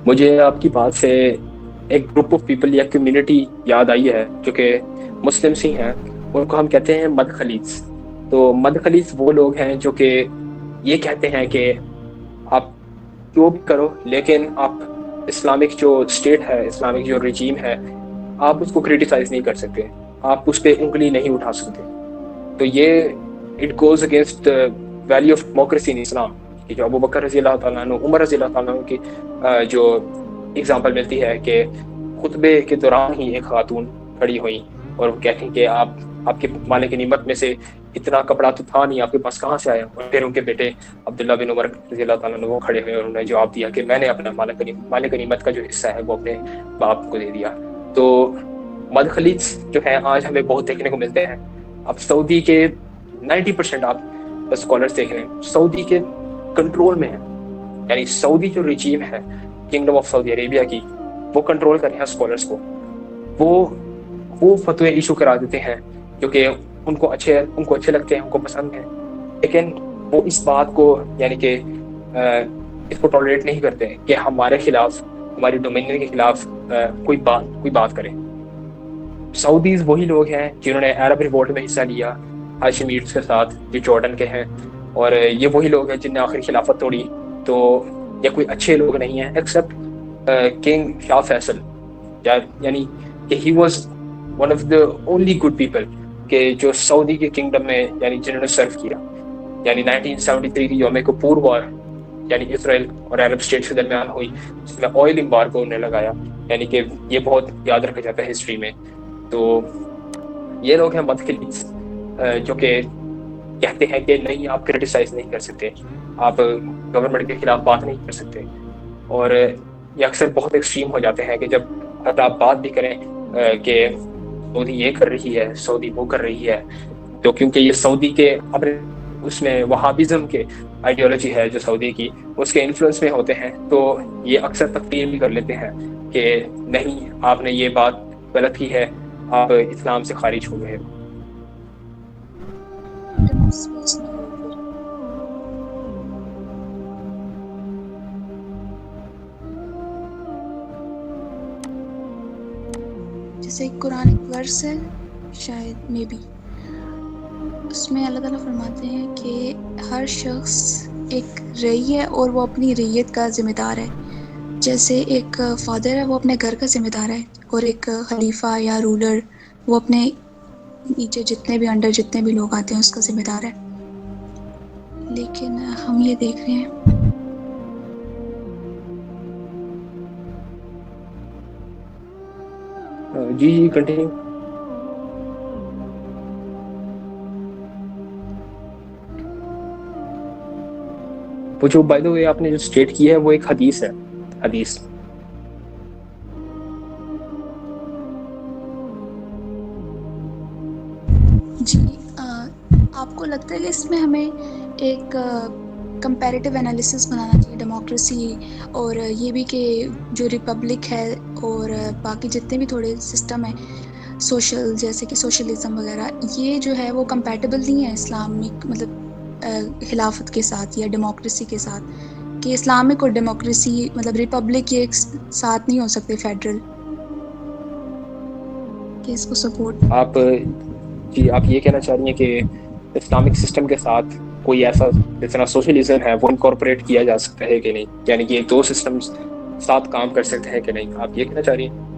A: مجھے آپ کی بات سے ایک گروپ آف پیپل یا کمیونٹی یاد آئی ہے جو کہ مسلمس ہی ہیں. ان کو ہم کہتے ہیں مدخلیز. تو مدخلیز وہ لوگ ہیں جو کہ یہ کہتے ہیں کہ آپ جو بھی کرو، لیکن آپ اسلامک جو اسٹیٹ ہے، اسلامک جو رجیم ہے، آپ اس کو کریٹیسائز نہیں کر سکتے، آپ اس پہ انگلی نہیں اٹھا سکتے. تو یہ it goes against value of democracy in Islam. کہ جو ابو بکر رضی اللہ تعالیٰ عنہ، عمر رضی اللہ تعالیٰ عنہ کی جو اگزامپل ملتی ہے کہ خطبے کے دوران ہی ایک خاتون کھڑی ہوئی اور وہ کہتی کہ آپ کے مالک کی نعمت میں سے اتنا کپڑا تو تھا نہیں، آپ کے پاس کہاں سے آیا؟ اور پھر ان کے بیٹے عبداللہ بن عمر رضی اللہ تعالیٰ عنہ وہ کھڑے ہوئے اور انہوں نے جواب دیا کہ میں نے اپنا مالک نعمت کا جو حصہ ہے وہ اپنے باپ کو دے دیا. تو مدخلیت جو ہے آج ہمیں بہت دیکھنے کو ملتے ہیں. اب سعودی کے 90% آپ اسکالرس دیکھ رہے ہیں سعودی کے کنٹرول میں ہے، یعنی سعودی جو رجیم ہے کنگڈم آف سعودی عربیہ کی، وہ کنٹرول کر رہے ہیں اسکالرس کو. وہ فتوے ایشو کرا دیتے ہیں جو کہ ان کو اچھے لگتے ہیں، ان کو پسند ہیں، لیکن وہ اس بات کو یعنی کہ اس کو ٹالریٹ نہیں کرتے کہ ہمارے خلاف، ہماری ڈومینین کے خلاف کوئی بات کرے. سعودیز وہی لوگ ہیں جنہوں نے عرب ریوولٹ میں حصہ لیا ہاشمیڈس کے ساتھ جو جارڈن کے ہیں، اور یہ وہی لوگ ہیں جن نے آخری خلافت توڑی. تو یہ کوئی اچھے لوگ نہیں ہیں ایکسیپٹ کنگ شاہ فیصل، یعنی کہ he was one of the only good people کہ جو سعودی کے کنگڈم میں یعنی جنہوں نے سرو کیا. یعنی 1973 کی یوم کپور وار یعنی اسرائیل اور عرب اسٹیٹس کے درمیان ہوئی، جس میں آئل امبارگو نے لگایا، یعنی کہ یہ بہت یاد رکھا جاتا ہے ہسٹری میں. تو یہ لوگ ہیں مدخلیت جو کہ کہتے ہیں کہ نہیں آپ کرٹیسائز نہیں کر سکتے، آپ گورنمنٹ کے خلاف بات نہیں کر سکتے. اور یہ اکثر بہت ایکسٹریم ہو جاتے ہیں کہ جب آپ بات بھی کریں کہ سعودی یہ کر رہی ہے، سعودی وہ کر رہی ہے، تو کیونکہ یہ سعودی کے اپنے اس میں وہابزم کے آئیڈیالوجی ہے جو سعودی کی، اس کے انفلوئنس میں ہوتے ہیں، تو یہ اکثر تقریر بھی کر لیتے ہیں کہ نہیں آپ نے یہ بات غلط کی ہے، آپ اسلام سے خارج ہو گئے.
C: جیسے قرآن ایک ورس ہے شاید میں بھی، اس میں اللہ تعالیٰ فرماتے ہیں کہ ہر شخص ایک رعی ہے اور وہ اپنی رعیت کا ذمہ دار ہے. جیسے ایک فادر ہے وہ اپنے گھر کا ذمہ دار ہے، اور ایک خلیفہ یا رولر وہ اپنے نیچے جتنے بھی لوگ آتے ہیں اس کا ذمہ دار ہے. لیکن ہم یہ دیکھ رہے ہیں
A: جی کنٹینیو. وہ جو بائی دا وے آپ نے جو اسٹیٹ کی ہے وہ ایک حدیث ہے، حدیث.
C: جی آپ کو لگتا ہے کہ اس میں ہمیں ایک کمپیریٹیو انالیسس بنانا چاہیے ڈیموکریسی اور یہ بھی کہ جو ریپبلک ہے اور باقی جتنے بھی تھوڑے سسٹم ہیں سوشل جیسے کہ سوشلزم وغیرہ، یہ جو ہے وہ کمپیٹیبل نہیں ہے اسلامک مطلب خلافت کے ساتھ یا ڈیموکریسی کے ساتھ، کہ اسلامک اور ڈیموکریسی مطلب ریپبلک یہ ایک ساتھ نہیں ہو سکتے فیڈرل، کہ اس کو سپورٹ
A: آپ یہ کہنا چاہ رہی ہیں کہ اسلامک سسٹم کے ساتھ کوئی ایسا جس طرح سوشلزم ہے وہ انکارپوریٹ کیا جا سکتا ہے کہ نہیں، یعنی کہ یہ دو سسٹمز ساتھ کام کر سکتے ہیں کہ نہیں، آپ یہ کہنا چاہ رہی ہیں؟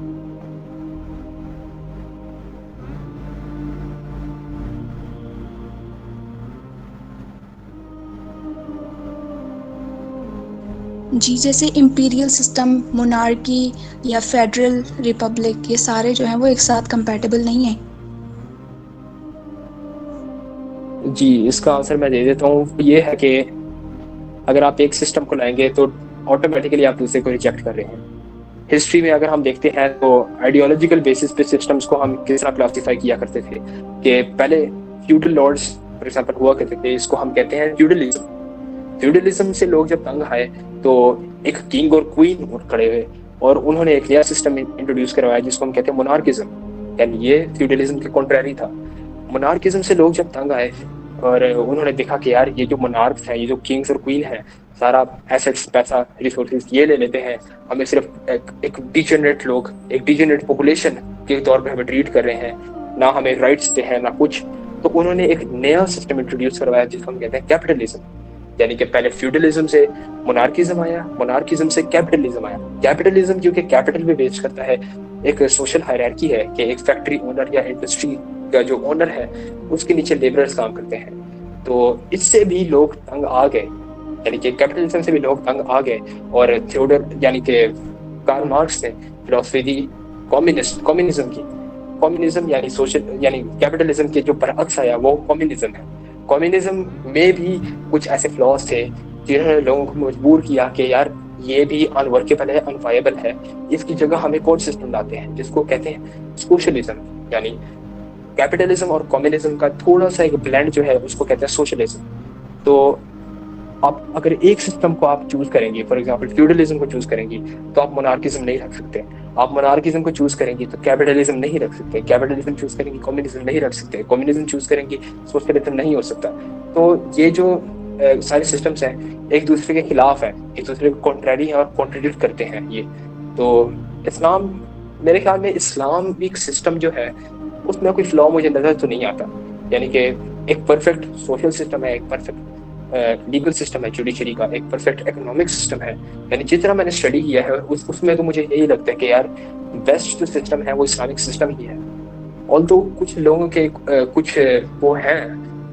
C: جی جیسے امپیریل سسٹم، مونارکی یا فیڈرل ریپبلک، یہ سارے جو ہیں وہ ایک ساتھ کمپیٹیبل نہیں ہیں.
A: جی اس کا آنسر میں دے دیتا ہوں. یہ ہے کہ اگر آپ ایک سسٹم کو لائیں گے تو آٹومیٹیکلی آپ دوسرے کو ریجیکٹ کر رہے ہیں. ہسٹری میں اگر ہم دیکھتے ہیں تو آئیڈیالوجیکل بیسس پہ سسٹمز کو ہم کس طرح کلاسیفائی کیا کرتے تھے کہ پہلے فیوڈل لارڈز فار ایگزامپل ہوا کرتے تھے، اس کو ہم کہتے ہیں فیوڈلزم. فیوڈلزم سے لوگ جب تنگ آئے تو ایک کنگ اور کوئین کھڑے ہوئے اور انہوں نے ایک نیا سسٹم انٹروڈیوس کروایا جس کو ہم کہتے ہیں مونارکزم، یعنی یہ فیوڈلزم کے کنٹریری تھا. مونارکزم سے لوگ جب تنگ آئے اور انہوں نے دیکھا کہ یار یہ جو مونارکس ہیں، یہ جو کنگز اور کوئین ہیں، سارا ایسٹس، پیسہ، ریسورسز یہ لے لیتے ہیں، ہمیں صرف ایک ڈیجنریٹ لوگ، ایک ڈیجنریٹ پاپولیشن کے طور پہ ہمیں ٹریٹ کر رہے ہیں، نہ ہمیں رائٹس دے ہیں نہ کچھ. تو انہوں نے ایک نیا سسٹم انٹروڈیوس کروایا جس کو ہم کہتے ہیں کیپٹلزم. یعنی کہ پہلے فیوڈلزم سے مونارکزم آیا، مونارکزم سے کیپٹلزم آیا. کیپٹلزم جو کہ کیپٹل پہ بیس کرتا ہے، ایک سوشل ہائرارکی ہے کہ ایک فیکٹری اونر یا انڈسٹری کا جو اونر ہے اس کے نیچے لیبررز کام کرتے ہیں. تو اس سے بھی لوگ تنگ آ گئے یعنی کہ کیپٹلزم سے بھی لوگ تنگ آ گئے، اور تھیوڈر یعنی کہ کارل مارکس نے فلاسفی دی کمیونزم کی. کمیونزم یعنی سوشل یعنی کیپٹلزم کے جو برعکس آیا وہ کمیونزم ہے. کمیونزم میں بھی کچھ ایسے فلاز تھے جنہوں نے لوگوں کو مجبور کیا کہ یار یہ بھی انورکیبل ہے، انوائبل ہے، اس کی جگہ ہمیں کون سسٹم لاتے ہیں جس کو کہتے ہیں سوشلزم. یعنی کیپٹلزم اور کمیونزم کا تھوڑا سا ایک بلینڈ جو ہے اس کو کہتے ہیں سوشلزم. تو آپ اگر ایک سسٹم کو آپ چوز کریں گے، فار ایگزامپل فیوڈلزم کو چوز کریں گے تو آپ مونارکزم نہیں رکھ سکتے. آپ مونارکزم کو چوز کریں گے تو کیپٹلزم نہیں رکھ سکتے. کیپٹلزم چوز کریں گے کمیونزم نہیں رکھ سکتے. کمیونزم چوز کریں گے سوشلزم نہیں ہو سکتا. تو یہ جو سارے سسٹمس ہیں ایک دوسرے کے خلاف ہیں، ایک دوسرے کو کانٹریری ہیں اور کانٹریڈکٹ کرتے ہیں. یہ تو اسلام، میرے خیال میں اسلامک سسٹم جو ہے اس میں کوئی فلاؤ مجھے نظر تو نہیں آتا. یعنی کہ ایک پرفیکٹ سوشل سسٹم ہے، ایک پرفیکٹ لیگل سسٹم ہے جوڈیشری کا، ایک پرفیکٹ اکنامک سسٹم ہے. یعنی جتنا میں نے اسٹڈی کیا ہے اس میں تو مجھے یہی لگتا ہے کہ یار بیسٹ جو سسٹم ہے وہ اسلامک سسٹم ہی ہے. آلدو کچھ لوگوں کے کچھ وہ ہیں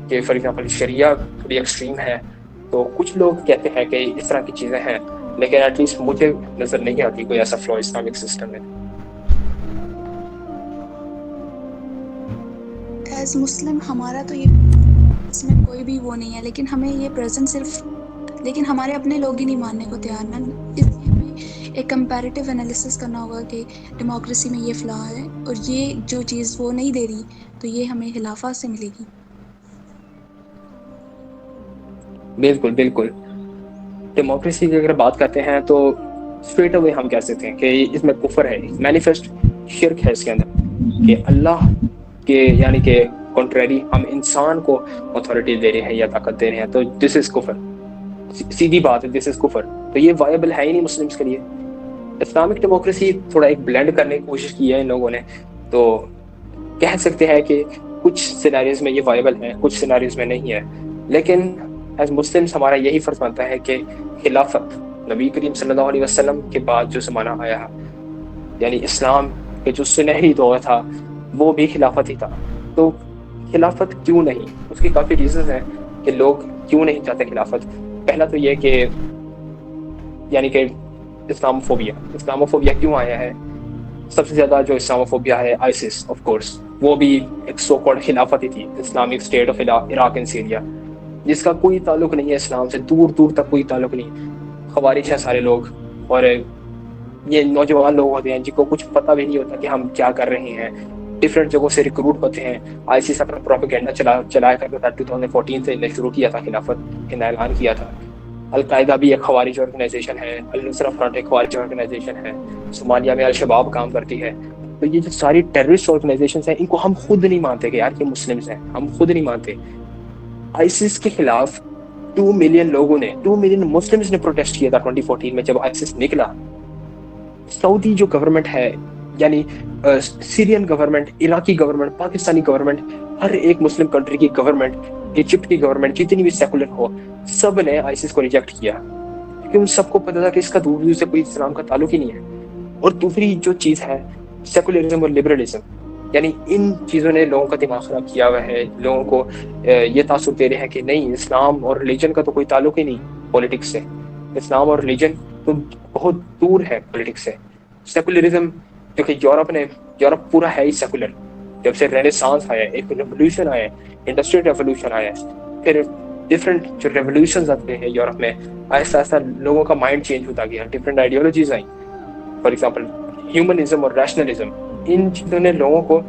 A: کہ فار ایگزامپل شریعہ تھوڑی ایکسٹریم ہے، تو کچھ لوگ کہتے ہیں کہ اس طرح کی چیزیں ہیں، لیکن ایٹ لیسٹ مجھے نظر نہیں آتی کوئی ایسا فلو اسلامک سسٹم میں.
C: ایز مسلم ہمارا تو یہ اس میں کوئی بھی وہ نہیں ہے، لیکن ہمیں یہ پریزنٹ صرف لیکن ہمارے اپنے لوگ ہی نہیں ماننے کو تیار نا. اس لیے ہمیں ایک کمپیریٹیو انالیسس کرنا ہوگا کہ ڈیموکریسی میں یہ فلاح ہے اور یہ جو چیز وہ نہیں دے رہی تو یہ ہمیں خلافت سے ملے گی.
A: بالکل بالکل. ڈیموکریسی کی اگر بات کرتے ہیں تو اسٹریٹ اوے ہم کہہ سکتے ہیں کہ اس میں کفر ہے، مینیفیسٹ شرک ہے اس کے اندر، کہ اللہ کے یعنی کہ کنٹریری ہم انسان کو اتھارٹی دے رہے ہیں یا طاقت دے رہے ہیں، تو دس از کفر. سیدھی بات ہے، دس از کفر. تو یہ وائبل ہے ہی نہیں مسلمس کے لیے. اسلامک ڈیموکریسی تھوڑا ایک بلینڈ کرنے کی کوشش کی ہے ان لوگوں نے، تو کہہ سکتے ہیں کہ کچھ سیناریوز میں یہ وائبل ہے، کچھ سیناریوز میں نہیں ہے. لیکن ایز مسلمس ہمارا یہی فرض بنتا ہے کہ خلافت نبی کریم صلی اللہ علیہ وسلم کے بعد جو زمانہ آیا، یعنی اسلام کے جو سنہری دور تھا وہ بھی خلافت ہی تھا. تو خلافت کیوں نہیں؟ اس کی کافی ریزنز ہیں کہ لوگ کیوں نہیں چاہتے خلافت. پہلا تو یہ کہ یعنی کہ اسلاموفوبیا کیوں آیا ہے؟ سب سے زیادہ جو اسلاموفوبیا ہے آئسس آف کورس، وہ بھی ایک سو کالڈ خلافت ہی تھی، Islamic state of Iraq and Syria, جس کا کوئی تعلق نہیں ہے اسلام سے، دور دور تک کوئی تعلق نہیں. خوارج ہیں سارے لوگ، اور یہ نوجوان لوگ ہوتے ہیں جن کو کچھ پتہ بھی نہیں ہوتا کہ ہم کیا کر رہے ہیں. ڈفرینٹ جگہوں سے ریکروٹ ہوتے ہیں. آئیسس اپنا پروپیگنڈا چلایا کرتا تھا. 2014 سے شروع کیا تھا خلافت کا اعلان کیا تھا. القاعدہ بھی ایک خوارج آرگنائزیشن ہے، النصرہ فرنٹ ایک خوارج آرگنائزیشن ہے، صومالیہ میں الشباب کام کرتی ہے. تو یہ جو ساری ٹیررسٹ آرگنائزیشنز ہیں ان کو ہم خود نہیں مانتے کہ یار یہ مسلمز ہیں، ہم خود نہیں مانتے. آئیسس کے خلاف 2 ملین لوگوں نے، 2 ملین مسلمز نے پروٹیسٹ کیا تھا 2014 میں جب آئیسس نکلا. سعودی جو گورنمنٹ ہے، یعنی سیرین گورنمنٹ، عراقی گورنمنٹ، پاکستانی گورنمنٹ، ہر ایک مسلم کنٹری کی گورنمنٹ، ایجپٹ کی گورنمنٹ، جتنی بھی سیکولر ہو، سب نے آئیسس کو ریجیکٹ کیا، کیونکہ ان سب کو پتہ تھا کہ اس کا دور سے کوئی اسلام کا تعلق ہی نہیں ہے. اور دوسری جو چیز ہے سیکولرزم اور لبرلزم، یعنی ان چیزوں نے لوگوں کا دماغ خراب کیا ہوا ہے. لوگوں کو یہ تاثر دے رہے ہیں کہ نہیں، اسلام اور ریلیجن کا تو کوئی تعلق ہی نہیں پولیٹکس سے، اسلام اور ریلیجن تو بہت دور ہے پولیٹکس سے. سیکولرزم جو کہ یورپ پورا ہے ہی سیکولر. جب سے رینیسانس آیا، ایک ریولیوشن آیا، انڈسٹریل ریولیوشن آیا، پھر ڈفرینٹ جو ریولیوشنز آتے ہیں یورپ میں، آہستہ آہستہ لوگوں کا مائنڈ چینج ہوتا گیا، ڈفرینٹ آئیڈیالوجیز آئیں. فار ایگزامپل ہیومنزم اور ریشنلزم، ان چیزوں نے لوگوں کو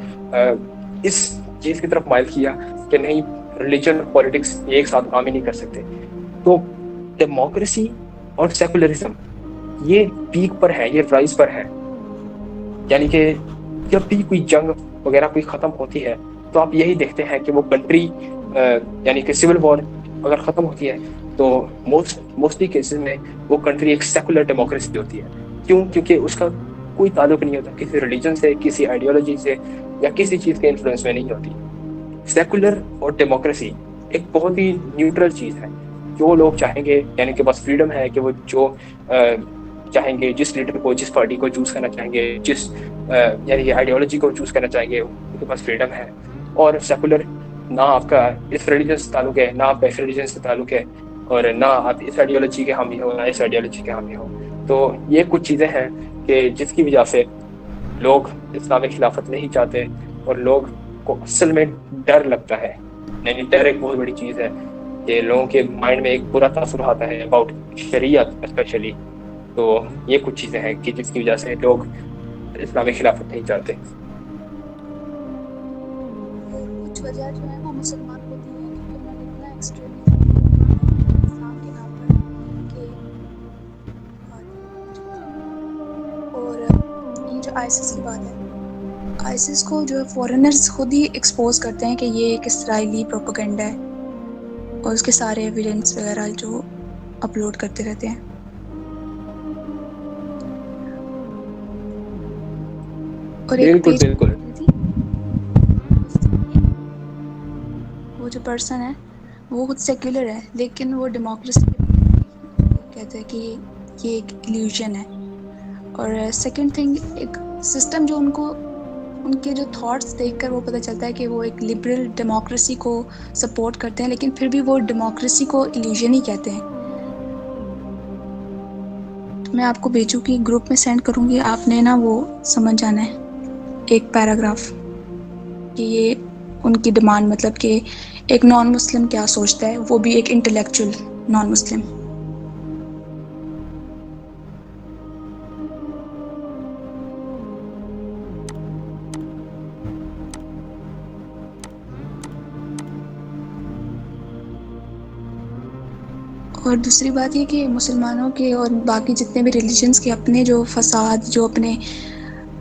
A: اس چیز کی طرف مائل کیا کہ نہیں، ریلیجن اور پولیٹکس ایک ساتھ کام ہی نہیں کر سکتے. تو ڈیموکریسی اور سیکولرزم یہ پیک پر ہے، یہ رائز پر ہے. یعنی کہ جب بھی کوئی جنگ وغیرہ کوئی ختم ہوتی ہے تو آپ یہی دیکھتے ہیں کہ وہ کنٹری یعنی کہ سول وار اگر ختم ہوتی ہے تو موسٹلی کیسز میں وہ کنٹری ایک سیکولر ڈیموکریسی ہوتی ہے. کیوں؟ کیونکہ اس کا کوئی تعلق نہیں ہوتا کسی ریلیجن سے، کسی آئیڈیالوجی سے، یا کسی چیز کے انفلوئنس میں نہیں ہوتی. سیکولر اور ڈیموکریسی ایک بہت ہی نیوٹرل چیز ہے. جو لوگ چاہیں گے، یعنی کہ بس فریڈم ہے کہ وہ جو چاہیں گے، جس لیڈر کو، جس پارٹی کو چوز کرنا چاہیں گے، جس یعنی آئیڈیالوجی کو چوز کرنا چاہیں گے، ان کے پاس فریڈم ہے. اور سیکولر، نہ آپ کا اس ریلیجن سے تعلق ہے، نہ آپ کا اس ریلیجن سے تعلق ہے، اور نہ آپ اس آئیڈیالوجی کے حامی ہو نہ اس آئیڈیالوجی کے حامی ہو. تو یہ کچھ چیزیں ہیں کہ جس کی وجہ سے لوگ اسلامی خلافت نہیں چاہتے, اور لوگ کو اصل میں ڈر لگتا ہے. یعنی ڈر ایک بہت بڑی چیز ہے کہ لوگوں کے مائنڈ میں ایک برا تاثر آتا ہے اباؤٹ شریعت اسپیشلی. تو یہ کچھ چیزیں ہیں کہ جس کی وجہ سے لوگ اسلامی خلافت نہیں چاہتے.
C: کچھ وجہ جو ہے وہ مسلمان ہوتی ہیں کیونکہ انہوں نے اتنا ایکسٹریمزم اسلام کے نام پر کہ اور یہ جو آئسس کی بات ہے, آئسس کو جو فورنرز خود ہی ایکسپوز کرتے ہیں کہ یہ ایک اسرائیلی پروپیگنڈا ہے, اور اس کے سارے ایویڈنس وغیرہ جو اپلوڈ کرتے رہتے ہیں. اور ایک
A: بالکل
C: پیج
A: بالکل.
C: وہ جو پرسن ہے وہ خود سیکولر ہے لیکن وہ ڈیموکریسی کہتے ہیں کہ یہ ایک ایلیوژن ہے. اور سیکنڈ تھنگ, ایک سسٹم جو ان کے جو تھاٹس دیکھ کر وہ پتہ چلتا ہے کہ وہ ایک لبرل ڈیموکریسی کو سپورٹ کرتے ہیں, لیکن پھر بھی وہ ڈیموکریسی کو ایلیوژن ہی کہتے ہیں. تو میں آپ کو بھیجوں گی, گروپ میں سینڈ کروں گی, آپ نے نا وہ سمجھ جانا ہے ایک پیراگراف کہ یہ ان کی ڈیمانڈ, مطلب کہ ایک نان مسلم کیا سوچتا ہے, وہ بھی ایک انٹلیکچوئل نان مسلم. اور دوسری بات یہ کہ مسلمانوں کے اور باقی جتنے بھی ریلیجنس کے اپنے جو فساد, جو اپنے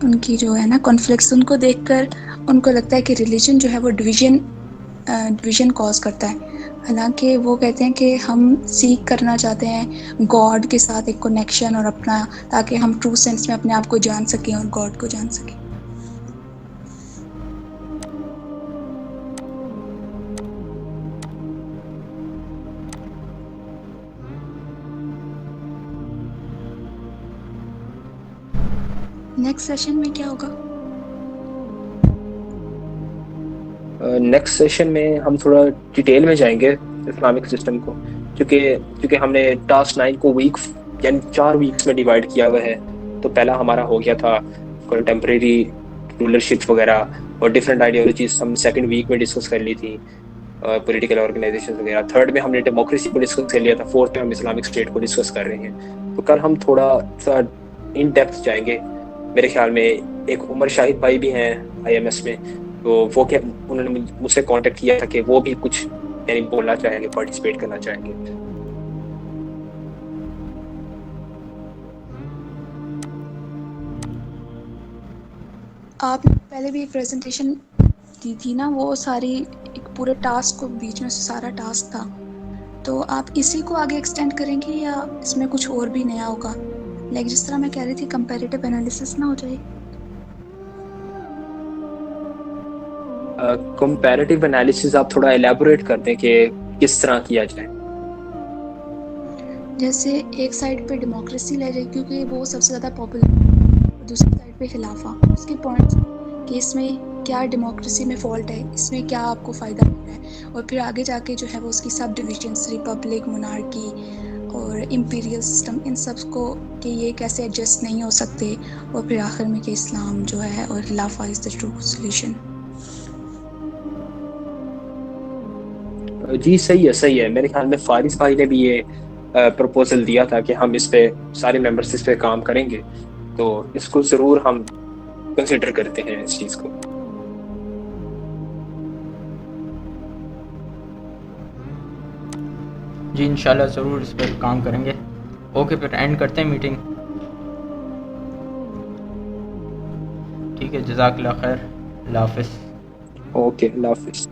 C: ان کی جو ہے نا کانفلکٹس, ان کو دیکھ کر ان کو لگتا ہے کہ ریلیجن جو ہے وہ ڈویژن کاز کرتا ہے. حالانکہ وہ کہتے ہیں کہ ہم سیکھ کرنا چاہتے ہیں گاڈ کے ساتھ ایک کنیکشن, اور اپنا تاکہ ہم ٹرو سینس میں اپنے آپ کو جان سکیں اور گاڈ کو جان سکیں. نیکسٹ سیشن میں کیا ہوگا؟
A: نیکسٹ سیشن میں ہم تھوڑا ڈیٹیل میں جائیں گے اسلامک سسٹم کو, کیونکہ ہم نے ٹاسک 9 کو یعنی 4 ویکس میں ڈیوائڈ کیا ہوا ہے. تو پہلا ہمارا ہو گیا تھا کنٹمپریری رولرشپ وغیرہ اور ڈفرینٹ آئیڈیالوجیز, ہم سیکنڈ ویک میں ڈسکس کر لی تھی, پولیٹیکل آرگنائزیشن وغیرہ. تھرڈ میں ہم نے ڈیموکریسی کو ڈسکس کر لیا تھا. فورتھ میں ہم اسلامک اسٹیٹ کو ڈسکس کر رہے ہیں. تو کل ہم تھوڑا سا ان ڈیپتھ جائیں گے. میرے خیال میں ایک عمر شاہد بھائی بھی ہیں IMS میں, تو وہ کیا انہوں نے مجھ سے کانٹیکٹ کیا تھا کہ وہ بھی کچھ یعنی بولنا چاہیں گے, پارٹیسپیٹ کرنا چاہیں گے.
C: آپ نے پہلے بھی ایک پریزنٹیشن دی تھی نا, وہ ساری ایک پورے ٹاسک کو بیچ میں سے سارا ٹاسک تھا, تو آپ اسی کو آگے ایکسٹینڈ کریں گے یا اس میں کچھ اور بھی نیا ہوگا؟ لائک جس طرح میں کہہ رہی تھی کمپیریٹیو انالیسس نہ ہو جائے.
A: کمپیریٹیو انالیسس آپ تھوڑا ایلیبوریٹ کر دیں کہ کس طرح کیا جائے.
C: جیسے ایک سائڈ پہ ڈیموکریسی لے جائے کیونکہ وہ سب سے زیادہ پاپولر, اور دوسری سائڈ پہ خلافہ, اس کے پوائنٹس کہ اس میں کیا ڈیموکریسی میں فالٹ ہے, اس میں کیا آپ کو فائدہ مل رہا ہے, اور پھر آگے جا کے جو ہے وہ اس کی سب ڈویژنس, ریپبلک, مونارکی اور امپیریل سسٹم, ان سب کو کہ یہ کیسے ایڈجسٹ نہیں ہو سکتے, اور پھر آخر میں کہ اسلام جو ہے اور خلافہ از دا ٹرو سولوشن.
A: جی صحیح ہے. میرے خیال میں فارس بھائی نے بھی یہ پروپوزل دیا تھا کہ ہم اس پہ سارے ممبرس اس پہ کام کریں گے, تو اس کو ضرور ہم کنسیڈر کرتے ہیں اس چیز کو.
B: جی انشاءاللہ ضرور اس پر کام کریں گے. اوکے پھر اینڈ کرتے ہیں میٹنگ. ٹھیک ہے, جزاک اللہ خیر, اللہ حافظ.
A: اوکے, اللہ حافظ.